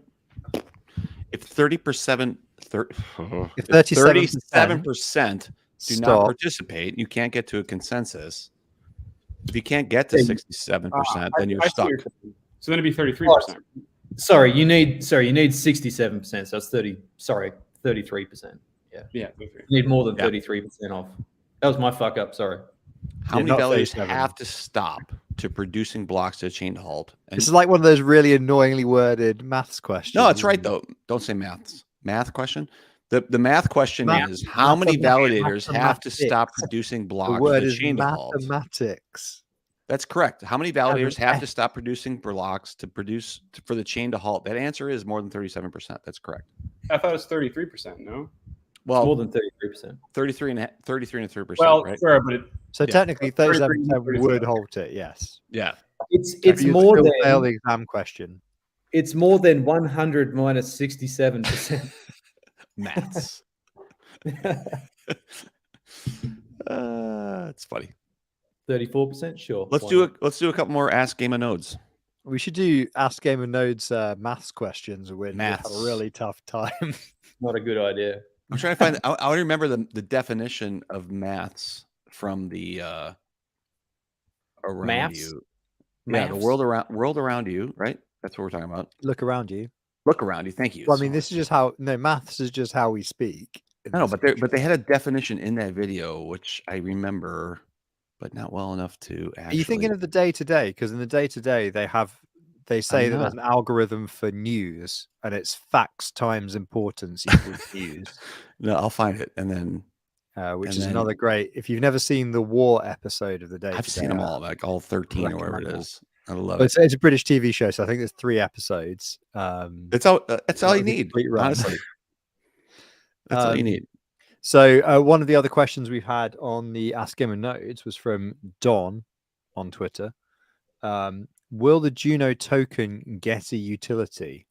do not participate, you can't get to a consensus. If you can't get to 67%, then you're stuck. So then it'd be 33%. Sorry, you need 67%. So it's 33%. Yeah. You need more than 33% off. That was my fuck up. Sorry. How many validators have to stop to producing blocks to chain halt? And this is like one of those really annoyingly worded maths questions. No, it's right though. Don't say maths. Math question. The math question is how many validators have to stop producing blocks to chain halt? Mathematics. That's correct. How many validators have to stop producing blocks for the chain to halt? That answer is more than 37%. That's correct. I thought it was 33%. No. Well, more than 33%. 33.3%. Well, right? sure, but So technically, 37% 33, would halt it. Yes. Yeah. It's You'd more still than fail the exam question. It's more than 100 minus 67%. Maths. It's funny. 34%, sure. Let's do a couple more Ask Game of Nodes. We should do Ask Game of Nodes maths questions. We'd have Maths. a really tough time. Not a good idea. I'm trying to find. I want to remember the definition of maths from the around Maths? you. Yeah, the world around you. Right. That's what we're talking about. Look around you. Look around you. Thank you. Well, I mean, this is just how. No, maths is just how we speak. I know, but they had a definition in that video which I remember, but not well enough to actually. Are you thinking of the day-to-day? Because in the day-to-day, they say that there's an algorithm for news, and it's facts times importance equals news. No, I'll find it, and then which is another great. If you've never seen the war episode of the day, I've seen them all, like all 13 or whatever it is. I love it. It's a British TV show, so I think there's 3 episodes. That's all you need, honestly. That's all you need. So one of the other questions we've had on the Ask Game of Nodes was from Don on Twitter. Will the Juno token get a utility?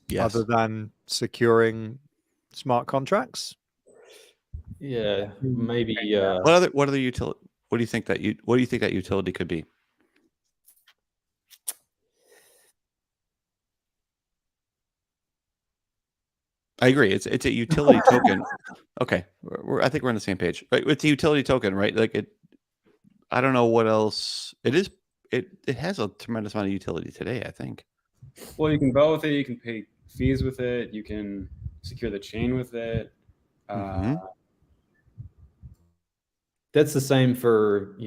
Yes. Other than securing smart contracts? Yeah, maybe. What other utility? What do you think that utility could be? I agree. It's a utility token. Okay, I think we're on the same page. Right, it's a utility token, right? Like it. I don't know what else it is. It has a tremendous amount of utility today, I think. Well, you can vote with it. You can pay fees with it. You can secure the chain with it. That's the same for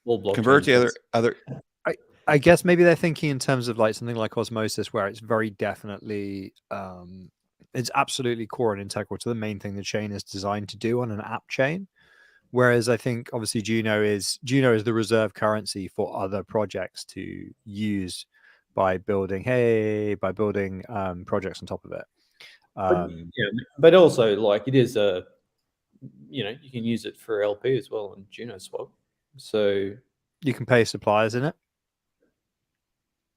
all blockchains. Convert to other. I guess maybe they're thinking in terms of like something like Osmosis, where it's very definitely it's absolutely core and integral to the main thing the chain is designed to do on an app chain. Whereas I think obviously Juno is the reserve currency for other projects to use by building projects on top of it. But also like it is you can use it for LP as well on Juno Swap. So you can pay suppliers in it.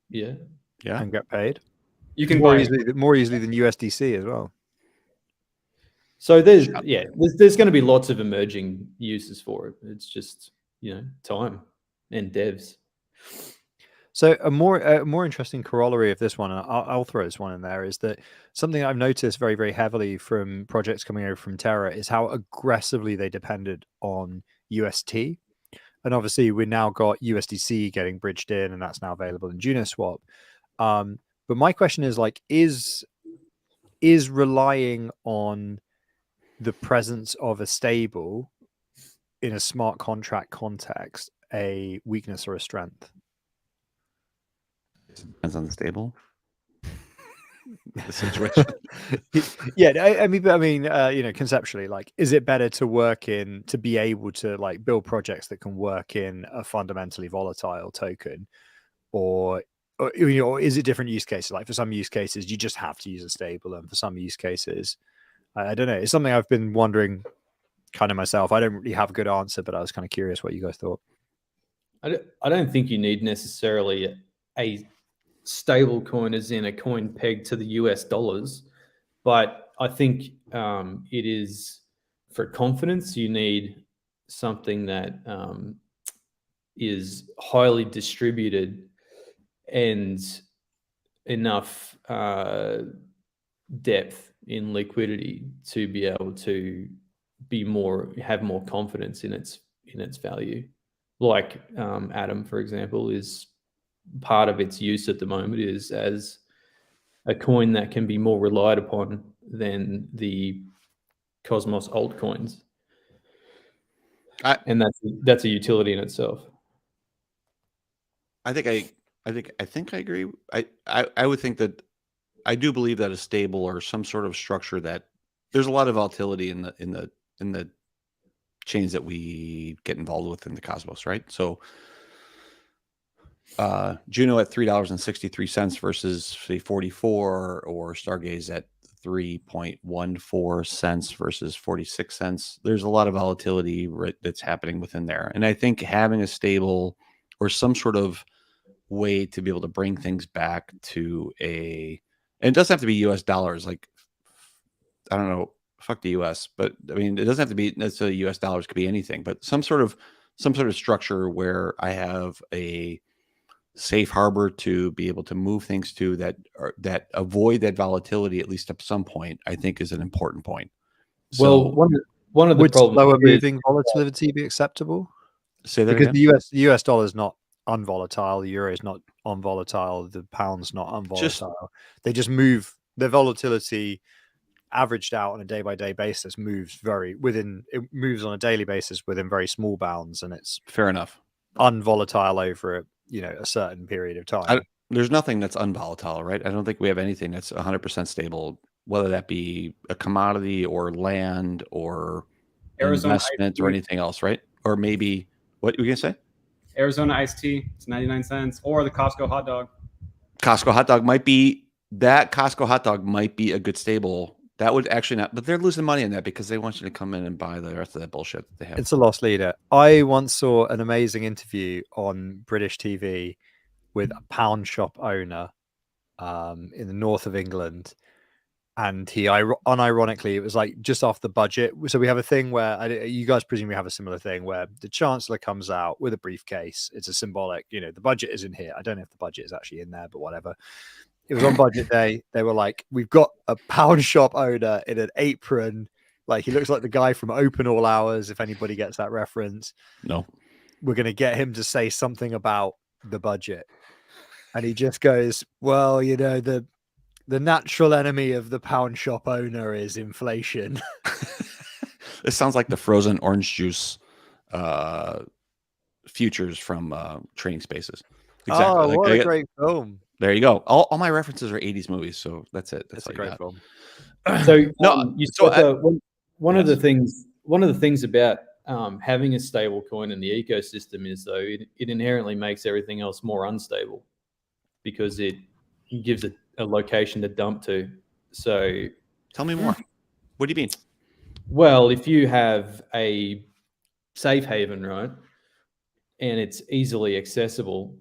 Yeah. And get paid. You can more easily than USDC as well. So there's going to be lots of emerging uses for it. It's just time and devs. So a more interesting corollary of this one, and I'll throw this one in there, is that something I've noticed very, very heavily from projects coming over from Terra is how aggressively they depended on UST. And obviously we now got USDC getting bridged in, and that's now available in Juno Swap. But my question is like, is relying on the presence of a stable in a smart contract context a weakness or a strength? Depends on the stable. The situation. I mean, conceptually, like, is it better to be able to like build projects that can work in a fundamentally volatile token, or is it different use cases? Like for some use cases, you just have to use a stable, and for some use cases, I don't know. It's something I've been wondering kind of myself. I don't really have a good answer, but I was kind of curious what you guys thought. I don't think you need necessarily a stable coin as in a coin pegged to the US dollars, but I think it is for confidence. You need something that is highly distributed and enough depth in liquidity to be able to have more confidence in its value. Like Atom, for example, is part of its use at the moment is as a coin that can be more relied upon than the Cosmos altcoins, and that's a utility in itself. I think I agree. I would think that I do believe that a stable or some sort of structure that there's a lot of volatility in the chains that we get involved with in the Cosmos, right? So Juno at $3.63 versus say 44, or Stargaze at 3.14 cents versus 46 cents. There's a lot of volatility that's happening within there. And I think having a stable or some sort of way to be able to bring things back to and it doesn't have to be US dollars. Like, I don't know, fuck the US, but I mean, it doesn't have to be necessarily US dollars, could be anything, but some sort of structure where I have a safe harbor to be able to move things to that avoid that volatility, at least at some point, I think is an important point. Well, one of the would problems slower is- moving volatility be acceptable? Say that Because again? the US dollar is not unvolatile, the euro is not unvolatile, the pound's not unvolatile. They just move. Their volatility averaged out on a day-by-day basis moves it moves on a daily basis within very small bounds, and it's Fair enough. unvolatile over a certain period of time. There's nothing that's unvolatile, right? I don't think we have anything that's 100% stable, whether that be a commodity or land or Arizona investment iced or tea. anything else, right? Or maybe, what were you going to say? Arizona iced tea, it's 99 cents, or the Costco hot dog. Costco hot dog might be a good stable. That would actually not, but they're losing money on that because they want you to come in and buy the rest of that bullshit that they have. It's a loss leader. I once saw an amazing interview on British TV with a pound shop owner in the north of England. And he, unironically, it was like just off the budget. So we have a thing where you guys presumably have a similar thing where the chancellor comes out with a briefcase. It's a symbolic, the budget is in here. I don't know if the budget is actually in there, but whatever. It was on budget day. They were like, we've got a pound shop owner in an apron. Like, he looks like the guy from Open All Hours, if anybody gets that reference. No. We're going to get him to say something about the budget. And he just goes, well, the natural enemy of the pound shop owner is inflation. It sounds like the frozen orange juice futures from Trading Spaces. Exactly. Oh, what a great film. There you go. All my references are 80s movies, so that's it. That's a great film. So one of the things about having a stable coin in the ecosystem is, though, it inherently makes everything else more unstable because it gives a location to dump to. So tell me more. What do you mean? Well, if you have a safe haven, right, and it's easily accessible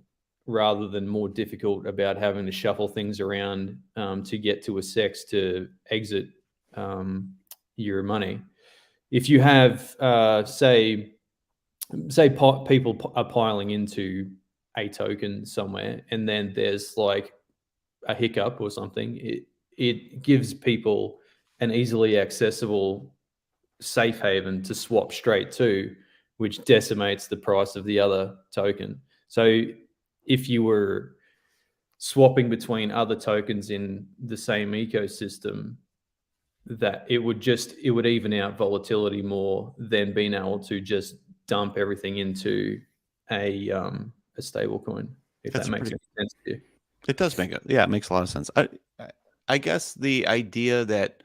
rather than more difficult about having to shuffle things around to get to a sex to exit your money. If you have, say people are piling into a token somewhere, and then there's like a hiccup or something, it gives people an easily accessible safe haven to swap straight to, which decimates the price of the other token. So if you were swapping between other tokens in the same ecosystem, that it would even out volatility more than being able to just dump everything into a stable coin, if that makes any sense to you. It does make it. Yeah, it makes a lot of sense. I guess the idea that,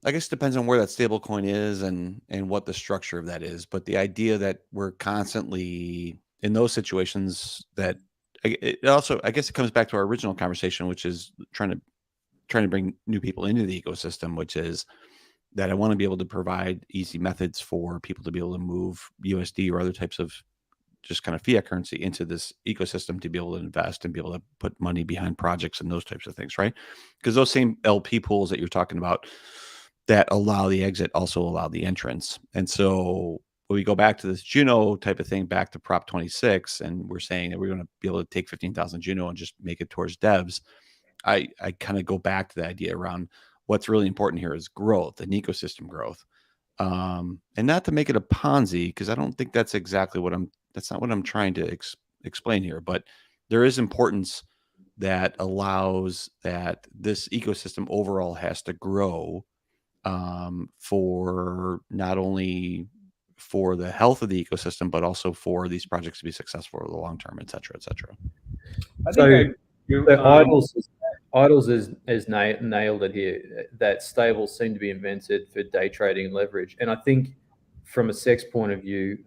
I guess it depends on where that stable coin is and what the structure of that is. But the idea that we're constantly in those situations, that it also, I guess it comes back to our original conversation, which is trying to bring new people into the ecosystem, which is that I want to be able to provide easy methods for people to be able to move USD or other types of just kind of fiat currency into this ecosystem to be able to invest and be able to put money behind projects and those types of things, right? Because those same LP pools that you're talking about that allow the exit also allow the entrance. And so when we go back to this Juno type of thing, back to Prop 26, and we're saying that we're going to be able to take 15,000 Juno and just make it towards devs, I kind of go back to the idea around what's really important here is growth and ecosystem growth. And not to make it a Ponzi, because I don't think that's exactly that's not what I'm trying to explain here, but there is importance that allows that this ecosystem overall has to grow for not only for the health of the ecosystem, but also for these projects to be successful over the long term, et cetera, et cetera. Idols is nailed it here, that stables seem to be invented for day trading and leverage. And I think from a sex point of view,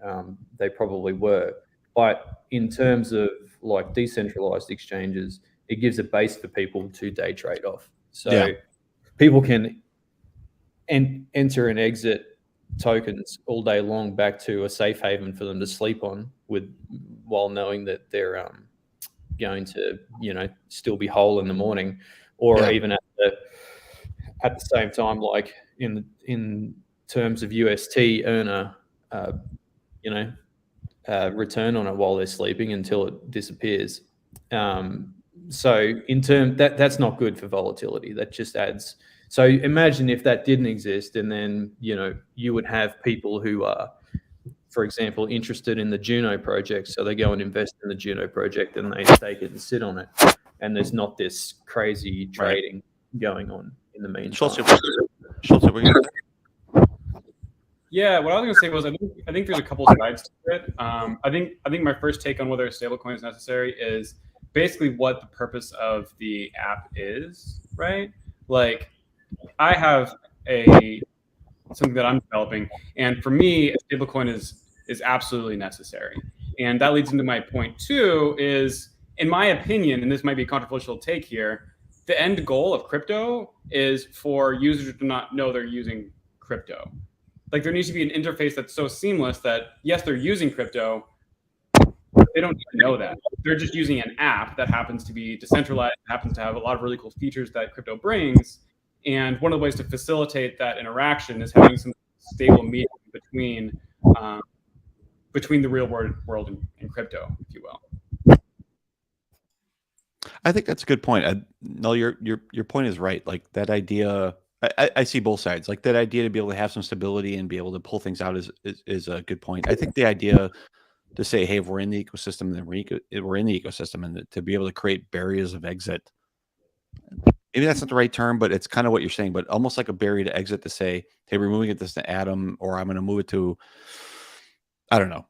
they probably were. But in terms of like decentralized exchanges, it gives a base for people to day trade off. So people can enter and exit tokens all day long back to a safe haven for them to sleep on, while knowing that they're going to still be whole in the morning, or even at the same time, like in terms of UST, earn a return on it while they're sleeping until it disappears. So in term that's not good for volatility. That just adds. So imagine if that didn't exist, and then you would have people who are, for example, interested in the Juno project, so they go and invest in the Juno project and they stake it and sit on it, and there's not this crazy trading going on in the meantime. Schultz, what were you gonna say? Yeah, what I was going to say was I think there's a couple sides to it. I think my first take on whether a stablecoin is necessary is basically what the purpose of the app is, right? Like, I have something that I'm developing, and for me, a stablecoin is absolutely necessary. And that leads into my point two is, in my opinion, and this might be a controversial take here, the end goal of crypto is for users to not know they're using crypto. Like, there needs to be an interface that's so seamless that, yes, they're using crypto, but they don't even know that. They're just using an app that happens to be decentralized, happens to have a lot of really cool features that crypto brings. And one of the ways to facilitate that interaction is having some stable medium between the real world and crypto, if you will. I think that's a good point. No, your point is right. Like, that idea, I see both sides. Like, that idea to be able to have some stability and be able to pull things out is a good point. I think the idea to say, hey, if we're in the ecosystem, then we're in the ecosystem, and to be able to create barriers of exit. Maybe that's not the right term, but it's kind of what you're saying. But almost like a barrier to exit to say, hey, we're moving it to Atom, or I'm going to move it to, I don't know,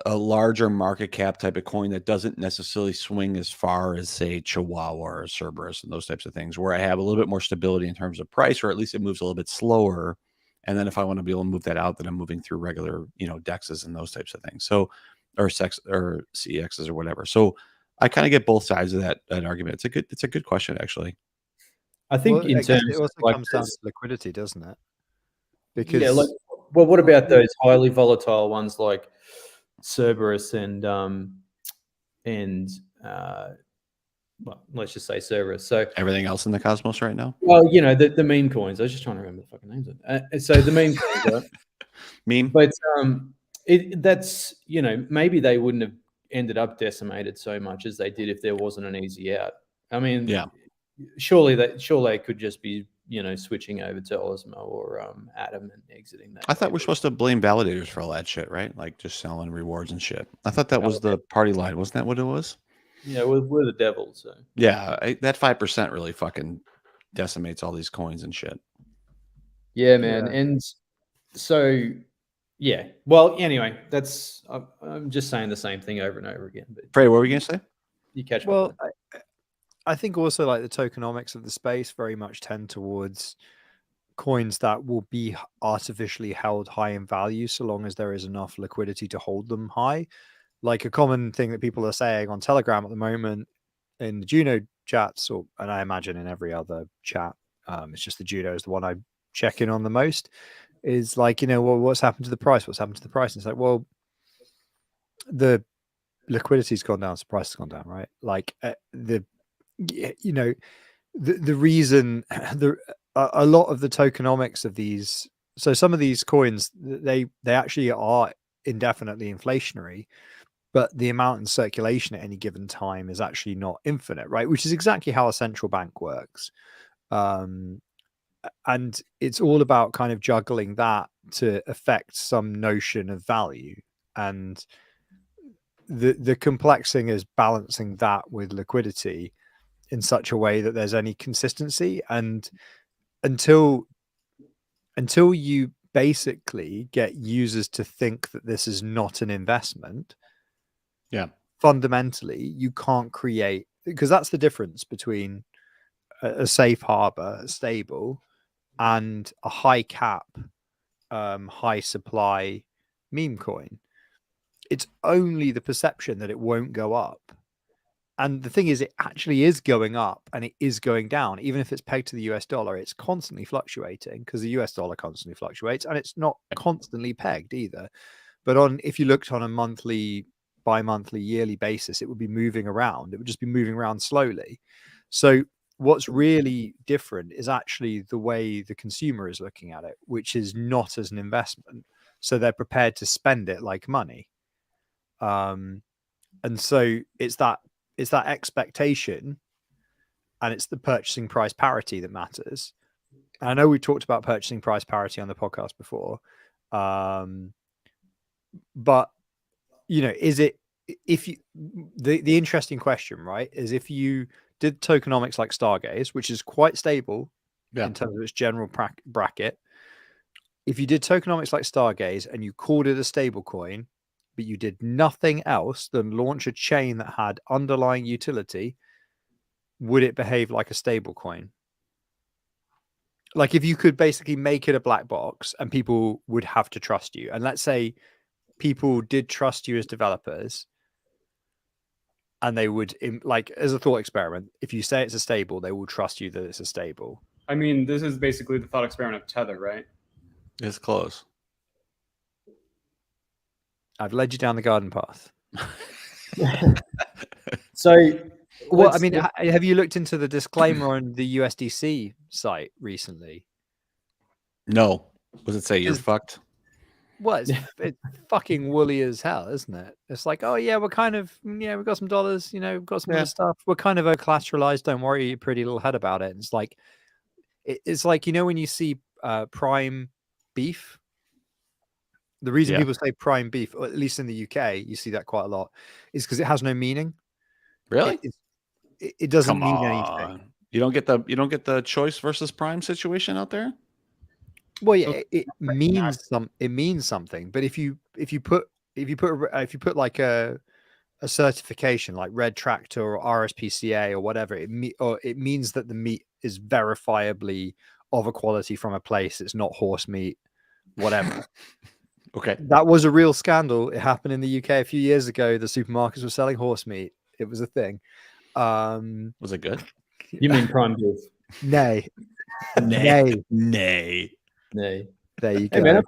a larger market cap type of coin that doesn't necessarily swing as far as, say, Chihuahua or Cerberus and those types of things, where I have a little bit more stability in terms of price, or at least it moves a little bit slower. And then if I want to be able to move that out, then I'm moving through regular, DEXs and those types of things. So, or CEXs or whatever. So I kind of get both sides of that argument. It's a good question, actually. I think it also comes down to liquidity, doesn't it? Because what about those highly volatile ones like Cerberus and let's just say Cerberus. So everything else in the Cosmos right now. Well, the meme coins. I was just trying to remember the fucking names of it. So the meme coins, right? Meme, but that's maybe they wouldn't have ended up decimated so much as they did if there wasn't an easy out. I mean, surely they could just be switching over to Osmo or Atom and exiting that. I thought we're supposed to blame validators for all that shit, right? Like, just selling rewards and shit. I thought that was the party line. Wasn't that what it was? Yeah, we're the devil. So yeah, that 5% really fucking decimates all these coins and shit. Yeah, man. And so, yeah. Well, anyway, I'm just saying the same thing over and over again. But Frey, what were you gonna say? You catch my point. I think also, like, the tokenomics of the space very much tend towards coins that will be artificially held high in value so long as there is enough liquidity to hold them high. Like, a common thing that people are saying on Telegram at the moment in the Juno chats, and I imagine in every other chat, it's just the Juno is the one I check in on the most, is like, well, what's happened to the price? What's happened to the price? And it's like, well, the liquidity's gone down, so the price has gone down, right? Like, the reason a lot of the tokenomics of these, so some of these coins, they actually are indefinitely inflationary, but the amount in circulation at any given time is actually not infinite, right? Which is exactly how a central bank works. And it's all about kind of juggling that to affect some notion of value. And the complex thing is balancing that with liquidity in such a way that there's any consistency. And until you basically get users to think that this is not an investment, fundamentally you can't create, because that's the difference between a safe harbor, a stable, and a high cap, high supply meme coin, it's only the perception that it won't go up. And the thing is, it actually is going up and it is going down. Even if it's pegged to the US dollar, it's constantly fluctuating because the US dollar constantly fluctuates and it's not constantly pegged either. But if you looked on a monthly, bi-monthly, yearly basis, it would be moving around. It would just be moving around slowly. So what's really different is actually the way the consumer is looking at it, which is not as an investment. So they're prepared to spend it like money. And so it's that expectation and it's the purchasing price parity that matters. And I know we talked about purchasing price parity on the podcast before. But is it, if you, the interesting question, right, is if you did tokenomics like Stargaze, which is quite stable in terms of its general bracket, if you did tokenomics like Stargaze and you called it a stable coin, but you did nothing else than launch a chain that had underlying utility, would it behave like a stable coin? Like if you could basically make it a black box and people would have to trust you. And let's say people did trust you as developers and they would, like as a thought experiment, if you say it's a stable, they will trust you that it's a stable. I mean, this is basically the thought experiment of Tether, right? It's close. I've led you down the garden path. So, well, I mean, have you looked into the disclaimer on the USDC site recently? No. What does it say? You're fucked? Well, it's fucking woolly as hell, isn't it? It's like, oh yeah, we're kind of, yeah, we've got some dollars, we've got some other stuff. We're kind of collateralized. Don't worry your pretty little head about it. And it's like, when you see prime beef, the reason people say prime beef, or at least in the UK, you see that quite a lot, is because it has no meaning. Really? It doesn't mean anything. You don't get the choice versus prime situation out there? Well, yeah, it means something. But if you put like a certification like Red Tractor or RSPCA or whatever, it means that the meat is verifiably of a quality from a place. It's not horse meat, whatever. Okay. That was a real scandal. It happened in the UK a few years ago. The supermarkets were selling horse meat. It was a thing. Was it good? You mean prime beef? Nay. Nay. There you go. Hey man,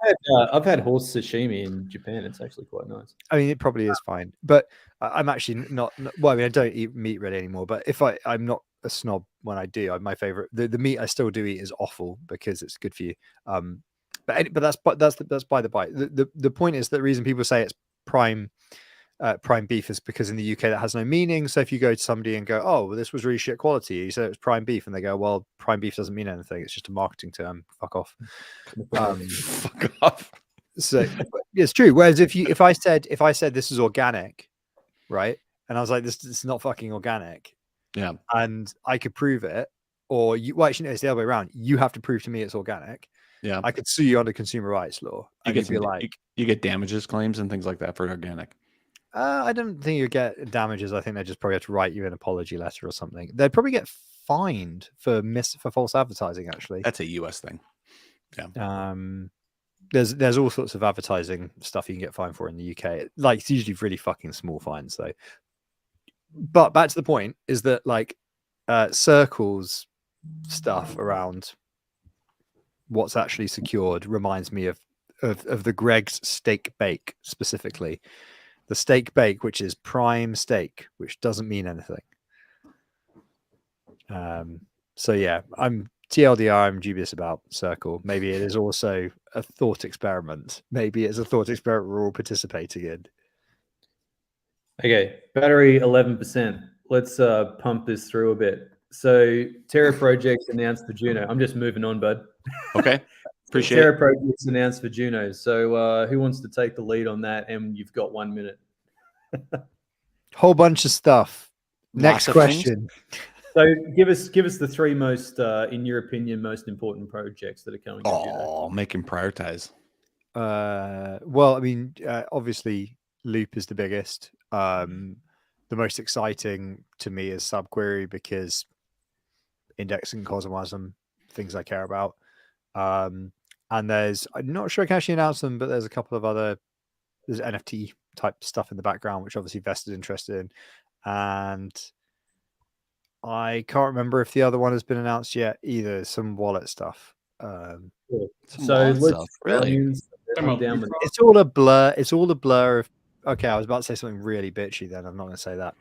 I've had horse sashimi in Japan. It's actually quite nice. I mean, it probably is fine, but I'm actually not. Well, I mean, I don't eat meat really anymore. But I'm not a snob when I do. My favorite, the meat I still do eat is offal because it's good for you. But that's by the by. The point is that the reason people say it's prime beef is because in the UK that has no meaning. So if you go to somebody and go, oh, well, this was really shit quality, you said it was prime beef, and they go, well, prime beef doesn't mean anything. It's just a marketing term. Fuck off. Fuck off. So it's true. Whereas if I said this is organic, right, and I was like, this is not fucking organic, yeah, and I could prove it, or it's the other way around. You have to prove to me it's organic. Yeah, I could sue you under consumer rights law. You get damages claims and things like that for organic. I don't think you get damages. I think they just probably have to write you an apology letter or something. They'd probably get fined for false advertising. Actually, that's a US thing. Yeah. There's all sorts of advertising stuff you can get fined for in the UK. Like it's usually really fucking small fines though. But back to the point is that like Circle's stuff around what's actually secured reminds me of the Greg's steak bake specifically. The steak bake, which is prime steak, which doesn't mean anything. So yeah, I'm TLDR. I'm dubious about Circle. Maybe it is also a thought experiment. Maybe it's a thought experiment we're all participating in. Okay, battery 11%. Let's pump this through a bit. So Terra Projects announced for Juno. I'm just moving on, bud. Okay. Appreciate Terra it. Projects announced for Juno. So who wants to take the lead on that? And you've got 1 minute. Whole bunch of stuff. Next question. So give us the three most, in your opinion, most important projects that are coming. Oh, make him prioritize. Well, I mean, obviously Loop is the biggest. The most exciting to me is Subquery because indexing, cosmosm, things I care about. And I'm not sure I can actually announce them, but there's a couple of other. There's NFT type stuff in the background, which obviously Vesta's interested in. And I can't remember if the other one has been announced yet either. Some wallet stuff. Cool. Some So wild let's stuff, really. I'm down with It's all a blur. It's all a blur of. Okay, I was about to say something really bitchy. Then I'm not going to say that.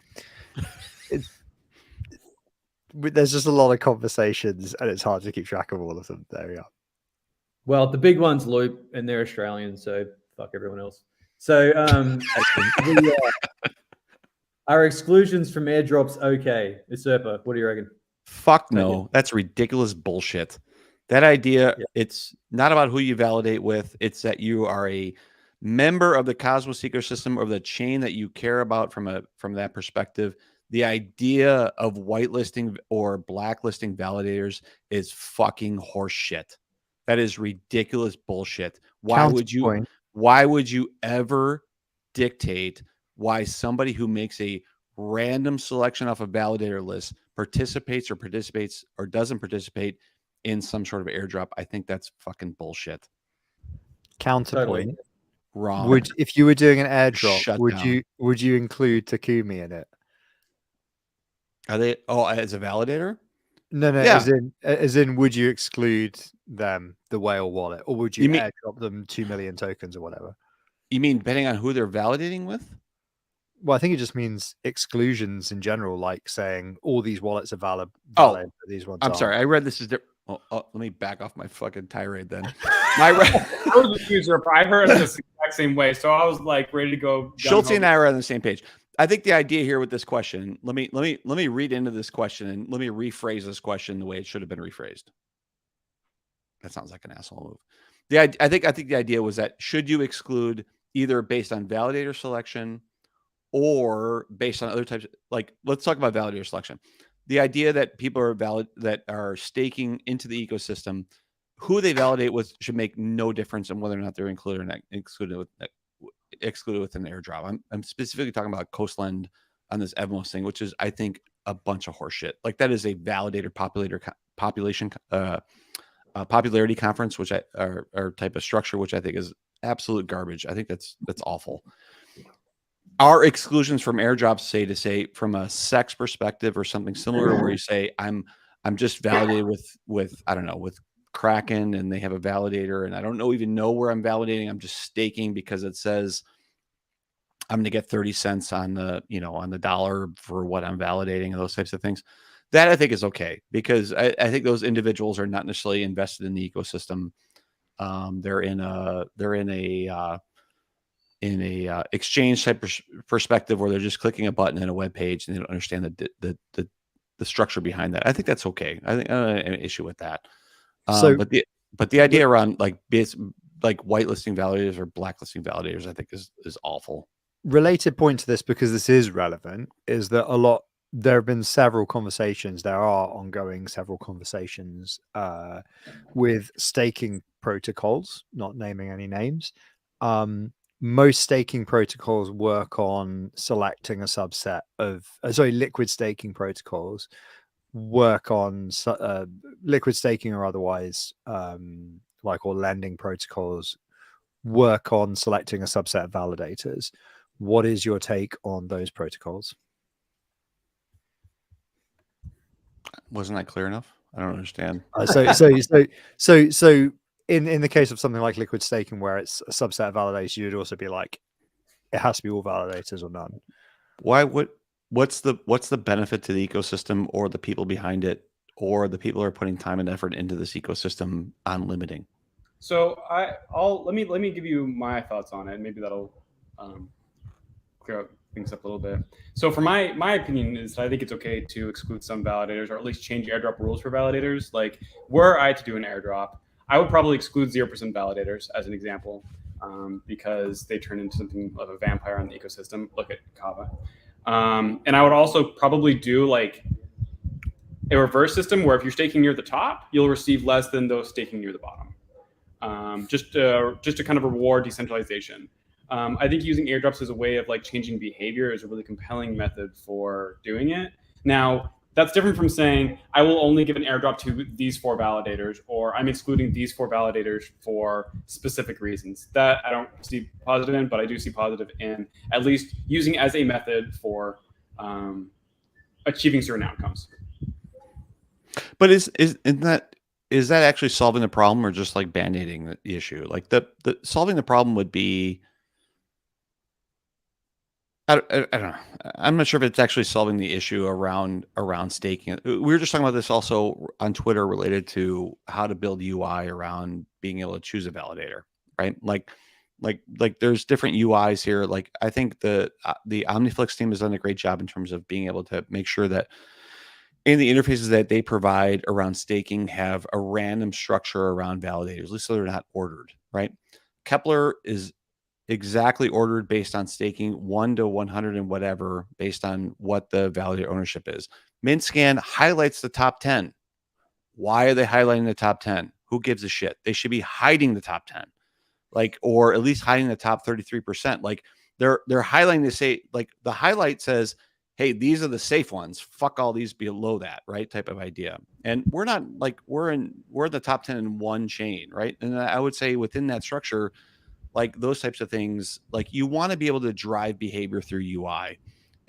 There's just a lot of conversations, and it's hard to keep track of all of them. There we are. Well, the big one's Loop, and they're Australian, so fuck everyone else. So, are exclusions from airdrops okay? Usurper, what do you reckon? Fuck no. That's ridiculous bullshit. That idea, it's not about who you validate with. It's that you are a member of the Cosmos ecosystem or the chain that you care about from that perspective. The idea of whitelisting or blacklisting validators is fucking horse shit. That is ridiculous bullshit. Why would you ever dictate why somebody who makes a random selection off a validator list participates or doesn't participate in some sort of airdrop? I think that's fucking bullshit. Counterpoint. Totally. Wrong. If you were doing an airdrop, Shut would down. you include Takumi in it? Are they as a validator? No, Yeah. as in, would you exclude them, the whale wallet, or would you airdrop them 2 million tokens or whatever? You mean depending on who they're validating with? Well, I think it just means exclusions in general, like saying all these wallets are valid. Oh, these ones. I'm sorry. I read this is different. Let me back off my fucking tirade then. I was a user. I heard it the exact same way, so I was like ready to go. Schultz and I are on the same page. I think the idea here with this question, let me read into this question and let me rephrase this question the way it should have been rephrased. That sounds like an asshole move. I think the idea was that should you exclude either based on validator selection or based on other types, like let's talk about validator selection. The idea that people are staking into the ecosystem, who they validate with should make no difference in whether or not they're included or not excluded with an airdrop. I'm specifically talking about Coastland on this Evmos thing, which is, I think, a bunch of horseshit. Like that is a validator popularity conference, which or type of structure, which I think is absolute garbage. I think that's awful. Our exclusions from airdrops say from a sex perspective or something similar, where you say I'm just validated with I don't know, with Kraken, and they have a validator, and I don't even know where I'm validating. I'm just staking because it says I'm going to get 30 cents on the dollar for what I'm validating, and those types of things. That I think is okay, because I think those individuals are not necessarily invested in the ecosystem. They're in a exchange type perspective where they're just clicking a button in a web page and they don't understand the structure behind that. I think that's okay. I think I don't have an issue with that. But the idea around like whitelisting validators or blacklisting validators, I think is awful. Related point to this, because this is relevant, is that there have been several conversations. There are ongoing several conversations with staking protocols, not naming any names. Most staking protocols work on selecting a subset of liquid staking protocols work on liquid staking or otherwise, or lending protocols work on selecting a subset of validators. What is your take on those protocols? Wasn't that clear enough? I don't understand. So in the case of something like liquid staking, where it's a subset of validators, you'd also be like, it has to be all validators or none. What's the benefit to the ecosystem or the people behind it or the people who are putting time and effort into this ecosystem on limiting? So let me give you my thoughts on it. Maybe that'll clear things up a little bit. So for my opinion is I think it's okay to exclude some validators, or at least change airdrop rules for validators. Like were I to do an airdrop, I would probably exclude 0% validators as an example, because they turn into something of a vampire on the ecosystem. Look at Kava. And I would also probably do like a reverse system where if you're staking near the top, you'll receive less than those staking near the bottom. Just to kind of reward decentralization. I think using airdrops as a way of like changing behavior is a really compelling method for doing it. Now, That's different from saying I will only give an airdrop to these 4 validators, or I'm excluding these 4 validators for specific reasons. That I don't see positive in, but I do see positive in at least using as a method for achieving certain outcomes. But is that actually solving the problem, or just like band-aiding the issue? Like the solving the problem would be, I don't know. I'm not sure if it's actually solving the issue around staking. We were just talking about this also on Twitter related to how to build UI around being able to choose a validator, right? Like there's different UIs here. Like I think the OmniFlix team has done a great job in terms of being able to make sure that in the interfaces that they provide around staking have a random structure around validators, at least so they're not ordered, right? Kepler is exactly ordered based on staking 1 to 100 and whatever based on what the validator ownership is. MintScan highlights the top 10. Why are they highlighting the top 10? Who gives a shit? They should be hiding the top 10, like, or at least hiding the top 33%. Like they're highlighting to say, like the highlight says, hey, these are the safe ones. Fuck all these below that, right? Type of idea. And we're not like we're in the top 10 in one chain, right? And I would say within that structure, like those types of things, like you want to be able to drive behavior through UI.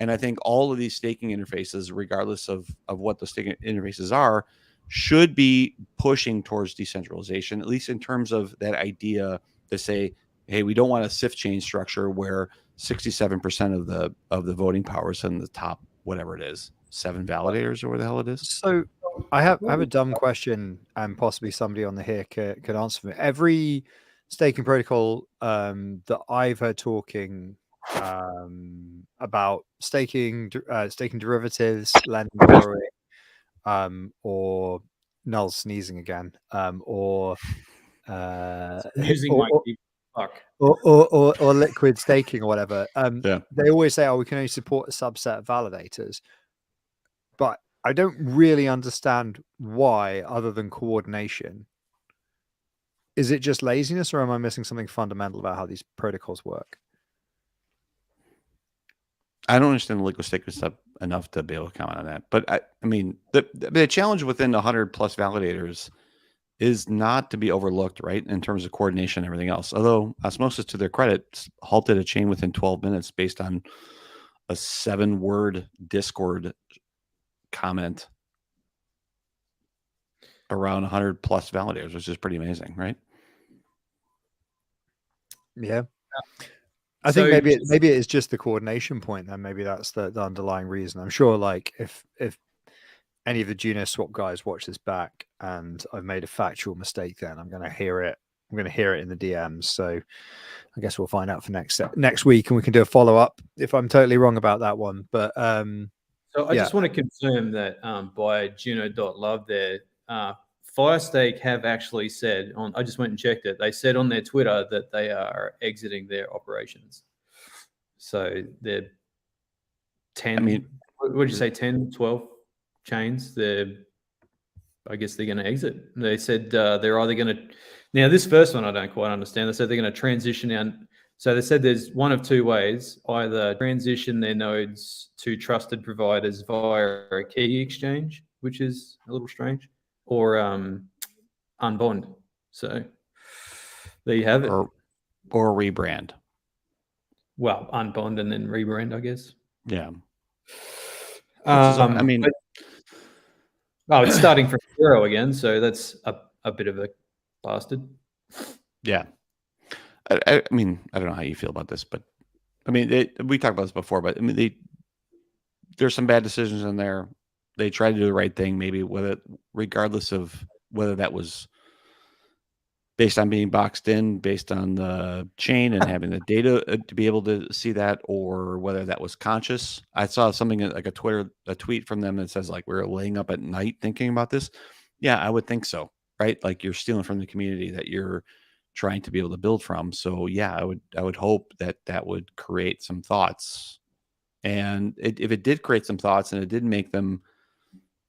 And I think all of these staking interfaces, regardless of what the staking interfaces are, should be pushing towards decentralization, at least in terms of that idea to say, hey, we don't want a SIF chain structure where 67% of the voting power is in the top, whatever it is, 7 validators or whatever the hell it is. So I have a dumb question, and possibly somebody on the here could answer for me. Every staking protocol that I've heard talking about staking derivatives, lending, borrowing, or Null sneezing again, or Using my fuck. or liquid staking or whatever. Yeah. They always say, "Oh, we can only support a subset of validators," but I don't really understand why, other than coordination. Is it just laziness, or am I missing something fundamental about how these protocols work? I don't understand the liquid staking stuff enough to be able to comment on that. But I mean, the challenge within 100 plus validators is not to be overlooked, right? In terms of coordination and everything else. Although Osmosis, to their credit, halted a chain within 12 minutes based on a 7-word Discord comment around 100 plus validators, which is pretty amazing, right? Yeah. I think maybe it is just the coordination point. Then maybe that's the underlying reason. I'm sure, like if any of the Juno swap guys watch this back and I've made a factual mistake, then I'm going to hear it. I'm going to hear it in the DMs. So I guess we'll find out for next week, and we can do a follow up if I'm totally wrong about that one. But so I just want to confirm that by Juno.love there, Firestake have actually said on. I just went and checked it. They said on their Twitter that they are exiting their operations. So they're 10. I mean, what did you say? 10, 12 chains. I guess they're going to exit. They said they're either going to. Now this first one I don't quite understand. They said they're going to transition out. So they said there's one of two ways: either transition their nodes to trusted providers via a key exchange, which is a little strange, or unbond. So there you have it. Or rebrand. Well, unbond and then rebrand, I guess. Yeah. I mean, it's starting from 0 again, so that's a bit of a bastard. Yeah. I mean, I don't know how you feel about this, but I mean, we talked about this before, but I mean, there's some bad decisions in there. They tried to do the right thing, maybe regardless of whether that was based on being boxed in, based on the chain and having the data to be able to see that, or whether that was conscious. I saw something like a tweet from them that says like, we're laying up at night thinking about this. Yeah, I would think so, right? Like you're stealing from the community that you're trying to be able to build from. So yeah, I would hope that would create some thoughts. And if it did create some thoughts and it did make them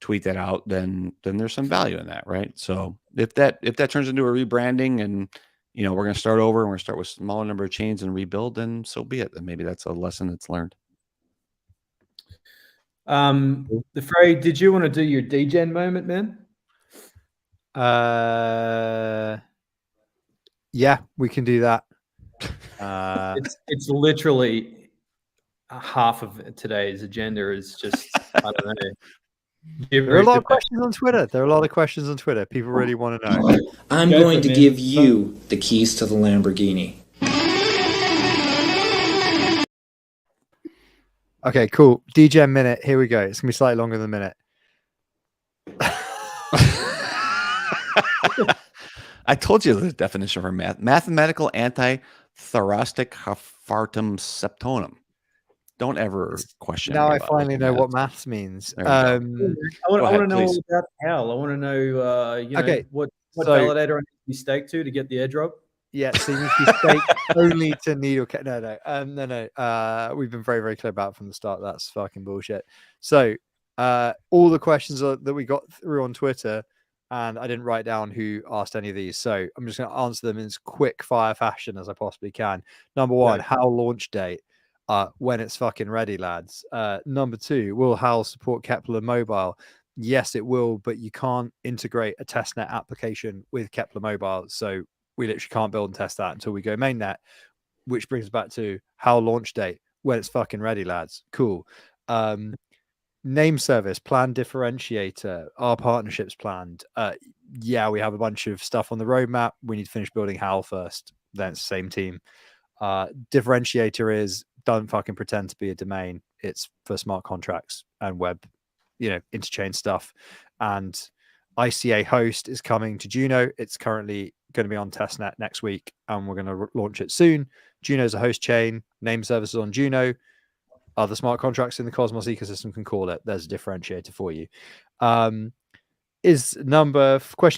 tweet that out, then there's some value in that, right? So if that turns into a rebranding and we're going to start over and we're going to start with a smaller number of chains and rebuild, then so be it. And maybe that's a lesson that's learned. The Frey, did you want to do your degen moment, man? Yeah, we can do that. It's literally half of today's agenda is just I don't know. There are a lot of questions on Twitter. People really want to know. I'm going to give you the keys to the Lamborghini. Okay, cool. DGen minute. Here we go. It's gonna be slightly longer than a minute. I told you the definition for mathematical anti-thoracic hafartum septonum. Don't ever question. Now I finally know what maths means. I want to know all about Howl. I want to know, okay, what validator I need to be staked to get the airdrop. Yeah, so you need to be staked only to Needlecast. No. We've been very, very clear about it from the start. That's fucking bullshit. So all the questions that we got through on Twitter, and I didn't write down who asked any of these, so I'm just going to answer them in as quick fire fashion as I possibly can. Number one, Howl launch date. When it's fucking ready, lads. Number two, will Howl support Kepler Mobile? Yes, it will, but you can't integrate a testnet application with Kepler Mobile. So we literally can't build and test that until we go mainnet, which brings us back to Howl launch date when it's fucking ready, lads. Cool. Name service, plan differentiator, our partnerships planned. Yeah, we have a bunch of stuff on the roadmap. We need to finish building Howl first. Then it's the same team. Differentiator is don't fucking pretend to be a domain. It's for smart contracts and web, interchain stuff. And ICA host is coming to Juno. It's currently going to be on testnet next week, and we're going to launch it soon. Juno's a host chain. Name services on Juno. Other smart contracts in the Cosmos ecosystem can call it. There's a differentiator for you. Question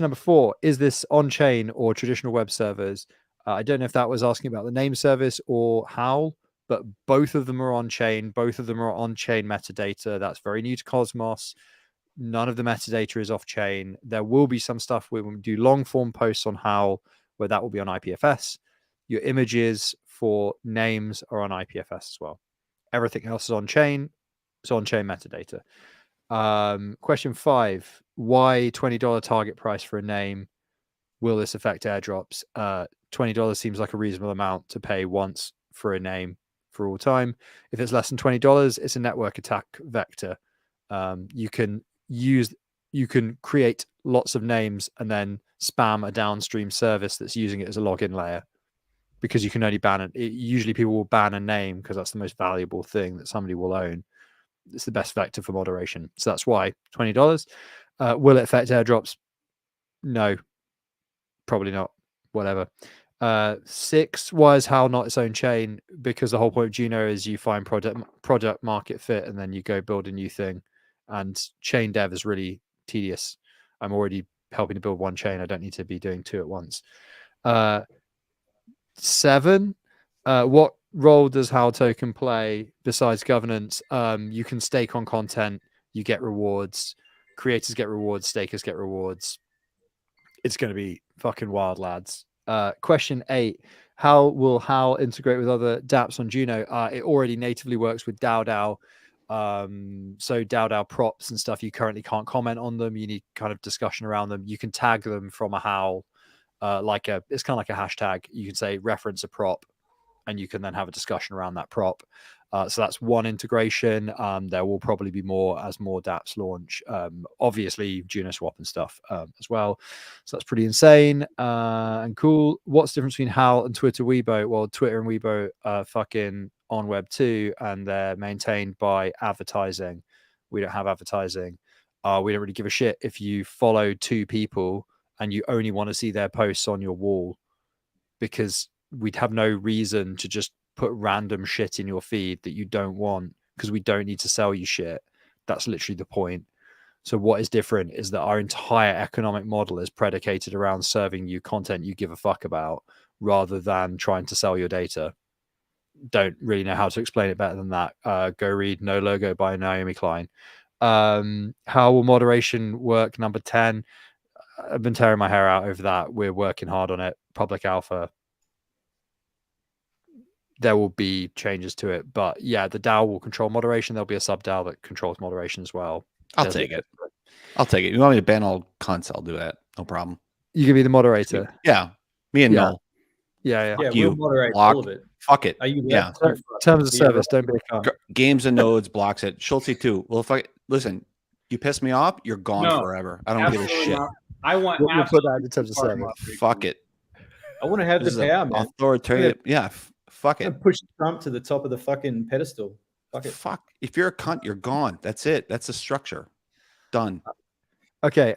number 4, is this on-chain or traditional web servers? I don't know if that was asking about the name service or Howl, but both of them are on-chain. Both of them are on-chain metadata. That's very new to Cosmos. None of the metadata is off-chain. There will be some stuff where we do long-form posts on Howl, where that will be on IPFS. Your images for names are on IPFS as well. Everything else is on-chain. It's on-chain metadata. Question 5, why $20 target price for a name? Will this affect airdrops? $20 seems like a reasonable amount to pay once for a name for all time. If it's less than $20, it's a network attack vector. You can create lots of names and then spam a downstream service that's using it as a login layer, because you can only ban it. Usually people will ban a name because that's the most valuable thing that somebody will own. It's the best vector for moderation. So that's why $20. Will it affect airdrops? No, probably not. Whatever. 6, why is Howl not its own chain? Because the whole point of Juno is you find product market fit and then you go build a new thing. And chain dev is really tedious. I'm already helping to build one chain. I don't need to be doing 2 at once. 7, what role does Howl token play besides governance? You can stake on content. You get rewards. Creators get rewards. Stakers get rewards. It's going to be fucking wild, lads. Question 8, how will Howl integrate with other dApps on Juno? It already natively works with DAO. So DAO props and stuff, you currently can't comment on them. You need kind of discussion around them. You can tag them from a Howl, it's kind of like a hashtag. You can say reference a prop, and you can then have a discussion around that prop. So that's one integration. There will probably be more as more dApps launch. Obviously, Juno swap and stuff as well. So that's pretty insane and cool. What's the difference between Howl and Twitter Weibo? Well, Twitter and Weibo are fucking on Web 2, and they're maintained by advertising. We don't have advertising. We don't really give a shit if you follow 2 people and you only want to see their posts on your wall, because we'd have no reason to just put random shit in your feed that you don't want, because we don't need to sell you shit. That's literally the point. So what is different is that our entire economic model is predicated around serving you content you give a fuck about, rather than trying to sell your data. Don't really know how to explain it better than that. Go read No Logo by Naomi Klein. How will moderation work? Number 10. I've been tearing my hair out over that. We're working hard on it. Public alpha. there will be changes to it. But yeah, the DAO will control moderation. There'll be a sub-DAO that controls moderation as well. I'll take it. I'll take it. You want me to ban all cunts? I'll do that. No problem. You can be the moderator. Yeah. Me and Yeah. Null. Yeah. Yeah, you, we'll moderate block. all of it. Fuck it. Are you Yeah. Terms of service. Don't be a cunt. Games and nodes blocks it. Schultze too. Well, if I listen, you piss me off, you're gone No, forever. I don't give a Absolutely shit. not. I want We'll put that absolute in terms of part service. Fuck it. I want to have This the is power, an man. authoritarian. Yeah. Fuck it. Push Trump to the top of the fucking pedestal. Fuck it. Fuck. If you're a cunt, you're gone. That's it. That's the structure. Done. Okay.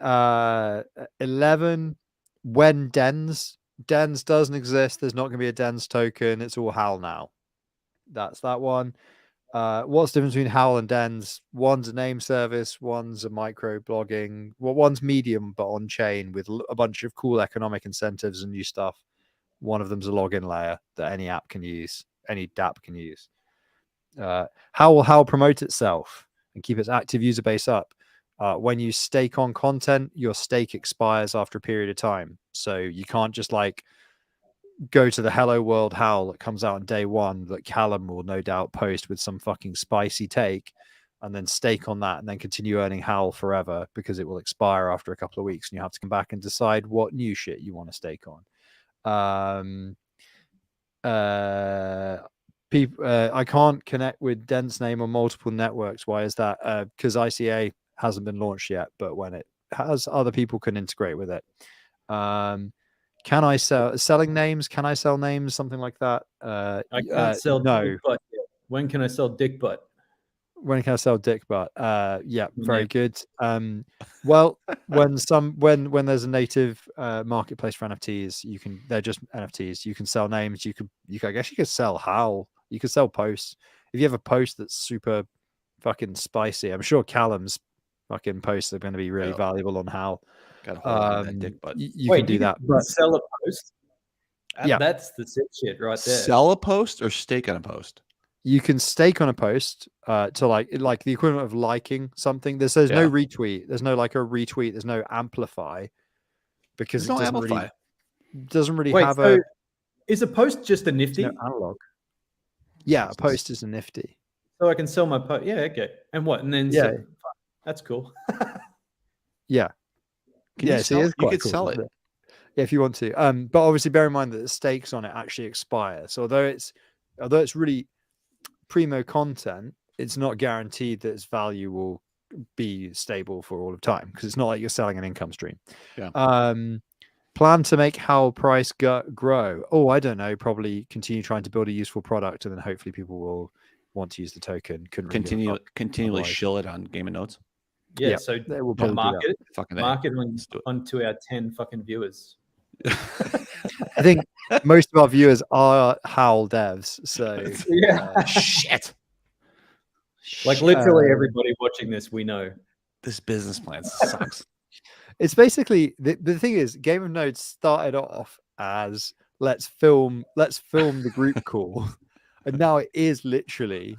11. When Dens doesn't exist, there's not going to be a Dens token. It's all Howl now. That's that one. What's the difference between Howl and Dens? One's a name service, one's a micro blogging. Well, one's medium but on chain with a bunch of cool economic incentives and new stuff. One of them's a login layer that any app can use, any DApp can use. How will Howl promote itself and keep its active user base up? When you stake on content, your stake expires after a period of time. So you can't just like go to the Hello World Howl that comes out on day one that Callum will no doubt post with some fucking spicy take and then stake on that and then continue earning Howl forever because it will expire after a couple of weeks and you have to come back and decide what new shit you want to stake on. I can't connect with Dens name on multiple networks. Why is that? Because ICA hasn't been launched yet, but when it has, other people can integrate with it. Can I selling names? Can I sell names? Something like that. I can't sell no. dick butt yet. When can I sell dick butt? When can I sell dick butt? Yeah, very good. Well, when there's a native marketplace for NFTs, they're just NFTs. You can sell names. I guess you could sell Howl. You could sell posts. If you have a post that's super fucking spicy, I'm sure Callum's fucking posts are going to be really valuable on Howl. Got a hold on that dick butt. You can do that. But sell a post. Yeah, that's the sick shit right there. Sell a post or stake on a post? You can stake on a post to like the equivalent of liking something. There's no retweet. There's no like a retweet. There's no amplify because There's it no amplify. Doesn't really Wait, have so a. Is a post just a nifty? No analog. A post is a nifty. So I can sell my post. Yeah, okay. And what? And then that's cool. Yeah. Can you sell, you could cool, sell it. Yeah, if you want to. But obviously bear in mind that the stakes on it actually expire. So although it's really primo content, it's not guaranteed that its value will be stable for all of time because it's not like you're selling an income stream. Yeah. Plan to make Howl price grow. Oh, I don't know. Probably continue trying to build a useful product, and then hopefully people will want to use the token. Continually shill it on Game and Notes. Yeah, so they will market it. Fucking market onto our 10 fucking viewers. I think most of our viewers are Howl devs. So shit. Like literally everybody watching this, we know this business plan sucks. It's basically the thing is, Game of Nodes started off as let's film the group call. And now it is literally,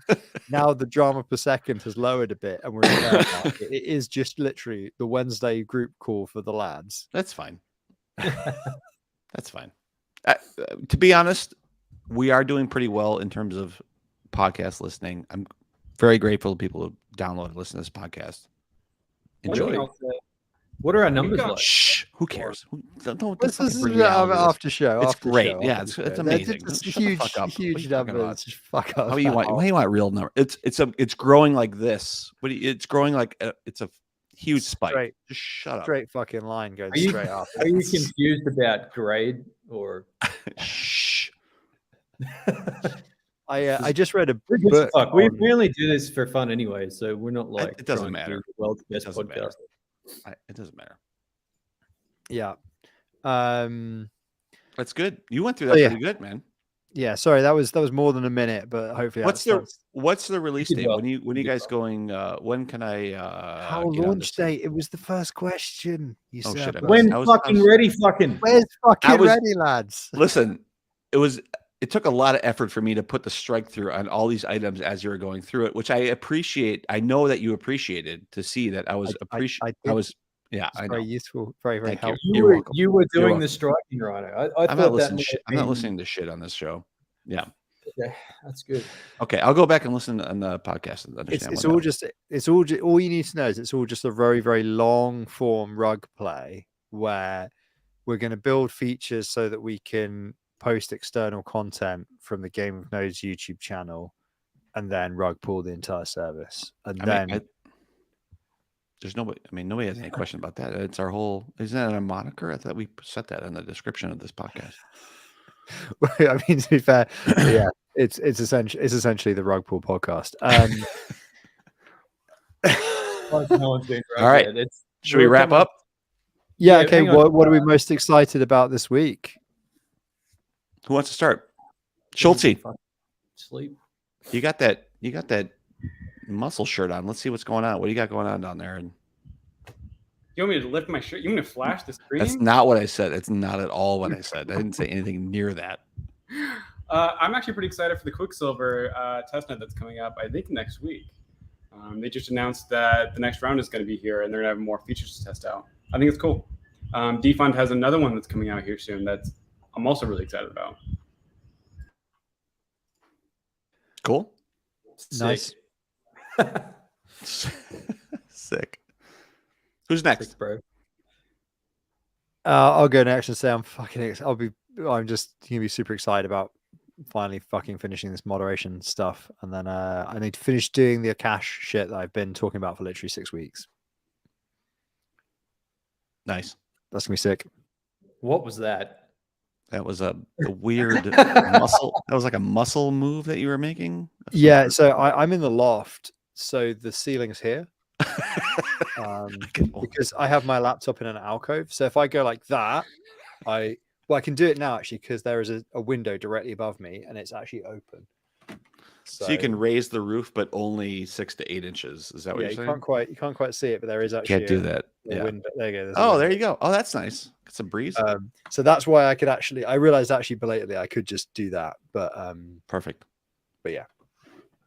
now the drama per second has lowered a bit and we're in the market. It is just literally the Wednesday group call for the lads. That's fine. That's fine. To be honest, we are doing pretty well in terms of podcast listening. I'm very grateful to people who download and listen to this podcast. Enjoy. What are our numbers like? Shh. Who cares? This is after show. It's after great. Show, yeah, it's amazing. It's huge numbers. Just fuck up. How you want real number? It's growing like this. But it's growing like it's a huge spike. Just shut up. Straight fucking line going straight up. Are you confused about grade or? Shh. I just read a book. We only do this for fun anyway, so we're not like it doesn't matter. The world's best podcast. It doesn't matter. Yeah. That's good. You went through that pretty good, man. Yeah, sorry, that was more than a minute, but hopefully what's the release date? When are you guys going? When can I How launch date? It was the first question. You said shit, when ready fucking where's fucking ready, lads? Listen, it took a lot of effort for me to put the strike through on all these items as you were going through it, which I appreciate. I know that you appreciated to see that I was very useful, very, very helpful. You were doing the striking, RHINO. I'm not listening to shit on this show. Yeah. Yeah, that's good. Okay, I'll go back and listen on the podcast and understand. It's all just all you need to know is it's all just a very, very long form rug play where we're going to build features so that we can post external content from the Game of Nodes YouTube channel and then rug pull the entire service. And there's nobody. I mean, nobody has any question about that. It's our whole. Isn't that a moniker? I thought we set that in the description of this podcast. I mean, to be fair, yeah, it's essentially the rug pull podcast. All right. Should we wrap up? Yeah. Okay. What are we most excited about this week? Who wants to start? Schultze. Sleep. You got that muscle shirt on. Let's see what's going on. What do you got going on down there? And You want me to lift my shirt? You want me to flash the screen? that's not what I said. That's not at all what I said. I didn't say anything near that. I'm actually pretty excited for the Quicksilver testnet that's coming up, I think, next week. They just announced that the next round is going to be here, and they're going to have more features to test out. I think it's cool. Defund has another one that's coming out here soon that I'm also really excited about. Cool. Nice. Sick. Who's next? Sick, bro. I'll go next and say I'm just gonna be super excited about finally fucking finishing this moderation stuff, and then I need to finish doing the cash shit that I've been talking about for literally 6 weeks. Nice. That's gonna be sick. What was that? That was a weird muscle. That was like a muscle move that you were making. Yeah. So I'm in the loft, so the ceiling's here. Because I have my laptop in an alcove. So if I go like that, I can do it now actually because there is a window directly above me and it's actually open. So you can raise the roof, but only 6 to 8 inches. Is that what you're saying? You can't quite see it, but there is actually can't do that. Yeah. Window. There you go. Oh, there you go. Oh, that's nice. It's a breeze. So that's why I could actually. I realized actually belatedly I could just do that, but perfect. But yeah,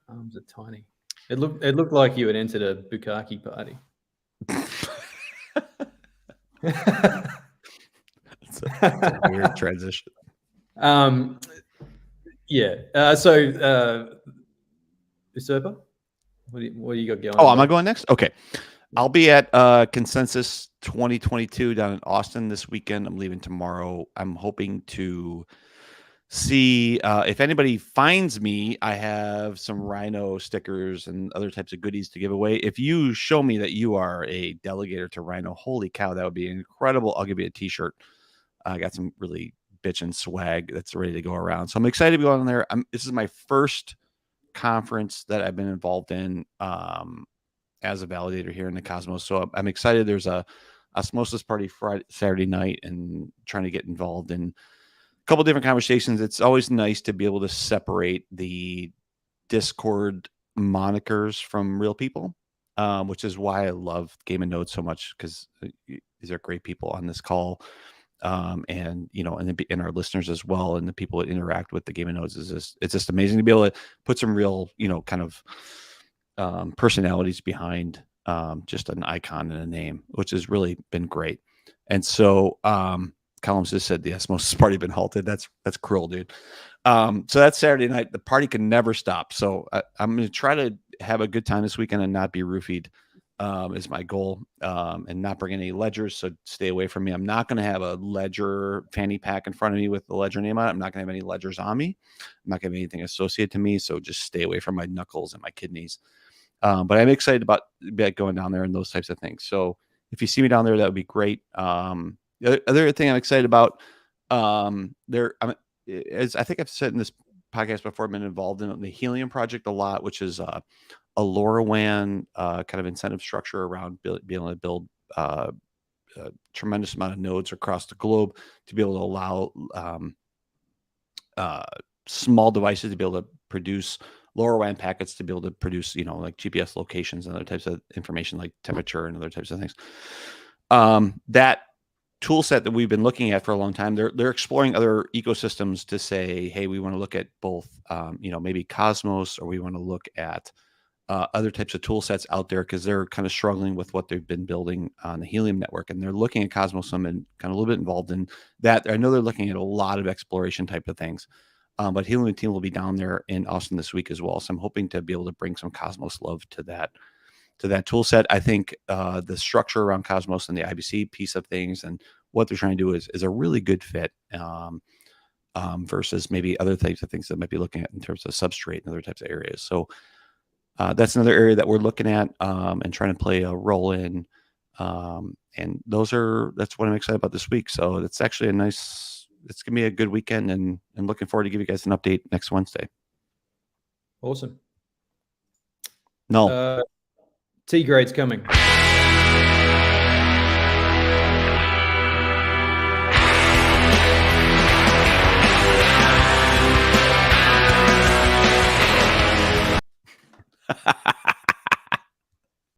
arms are tiny. It looked like you had entered a bukkake party. It's a weird transition. Yeah. So, Usurper, what do you got going? Oh, am I going next? Okay. I'll be at Consensus 2022 down in Austin this weekend. I'm leaving tomorrow. I'm hoping to see if anybody finds me. I have some RHINO stickers and other types of goodies to give away. If you show me that you are a delegator to RHINO, holy cow, that would be incredible. I'll give you a t-shirt. I got some really bitchin' swag that's ready to go around. So I'm excited to be on there. This is my first conference that I've been involved in as a validator here in the Cosmos. So I'm excited. There's a Osmosis party Saturday night and trying to get involved in a couple different conversations. It's always nice to be able to separate the Discord monikers from real people, which is why I love Game of Nodes so much, because these are great people on this call. And and our listeners as well, and the people that interact with the Game of Nodes it's just amazing to be able to put some real, kind of personalities behind just an icon and a name, which has really been great. And so Columns just said the Osmosis party been halted. That's cruel, dude. So that's Saturday night. The party can never stop. So I'm going to try to have a good time this weekend and not be roofied. Is my goal, and not bring any ledgers, so stay away from me. I'm not going to have a ledger fanny pack in front of me with the ledger name on it. I'm not going to have any ledgers on me. I'm not going to have anything associated to me, so just stay away from my knuckles and my kidneys. But I'm excited about going down there and those types of things. So if you see me down there, that would be great. The other thing I'm excited about, as I think I've said in this podcast before, I've been involved in the Helium project a lot, which is a LoRaWAN kind of incentive structure around being able to build a tremendous amount of nodes across the globe to be able to allow small devices to be able to produce LoRaWAN packets, to be able to produce, like GPS locations and other types of information like temperature and other types of things. That tool set that we've been looking at for a long time, they're exploring other ecosystems to say, hey, we want to look at both, maybe Cosmos, or we want to look at other types of tool sets out there, because they're kind of struggling with what they've been building on the Helium network, and they're looking at Cosmos and kind of a little bit involved in that. I know they're looking at a lot of exploration type of things. But Helium team will be down there in Austin this week as well. So I'm hoping to be able to bring some Cosmos love to that tool set. I think the structure around Cosmos and the IBC piece of things and what they're trying to do is a really good fit versus maybe other types of things that might be looking at in terms of substrate and other types of areas. So that's another area that we're looking at and trying to play a role in. And that's what I'm excited about this week. So it's actually it's going to be a good weekend and looking forward to give you guys an update next Wednesday. Awesome. No. T-grade's coming.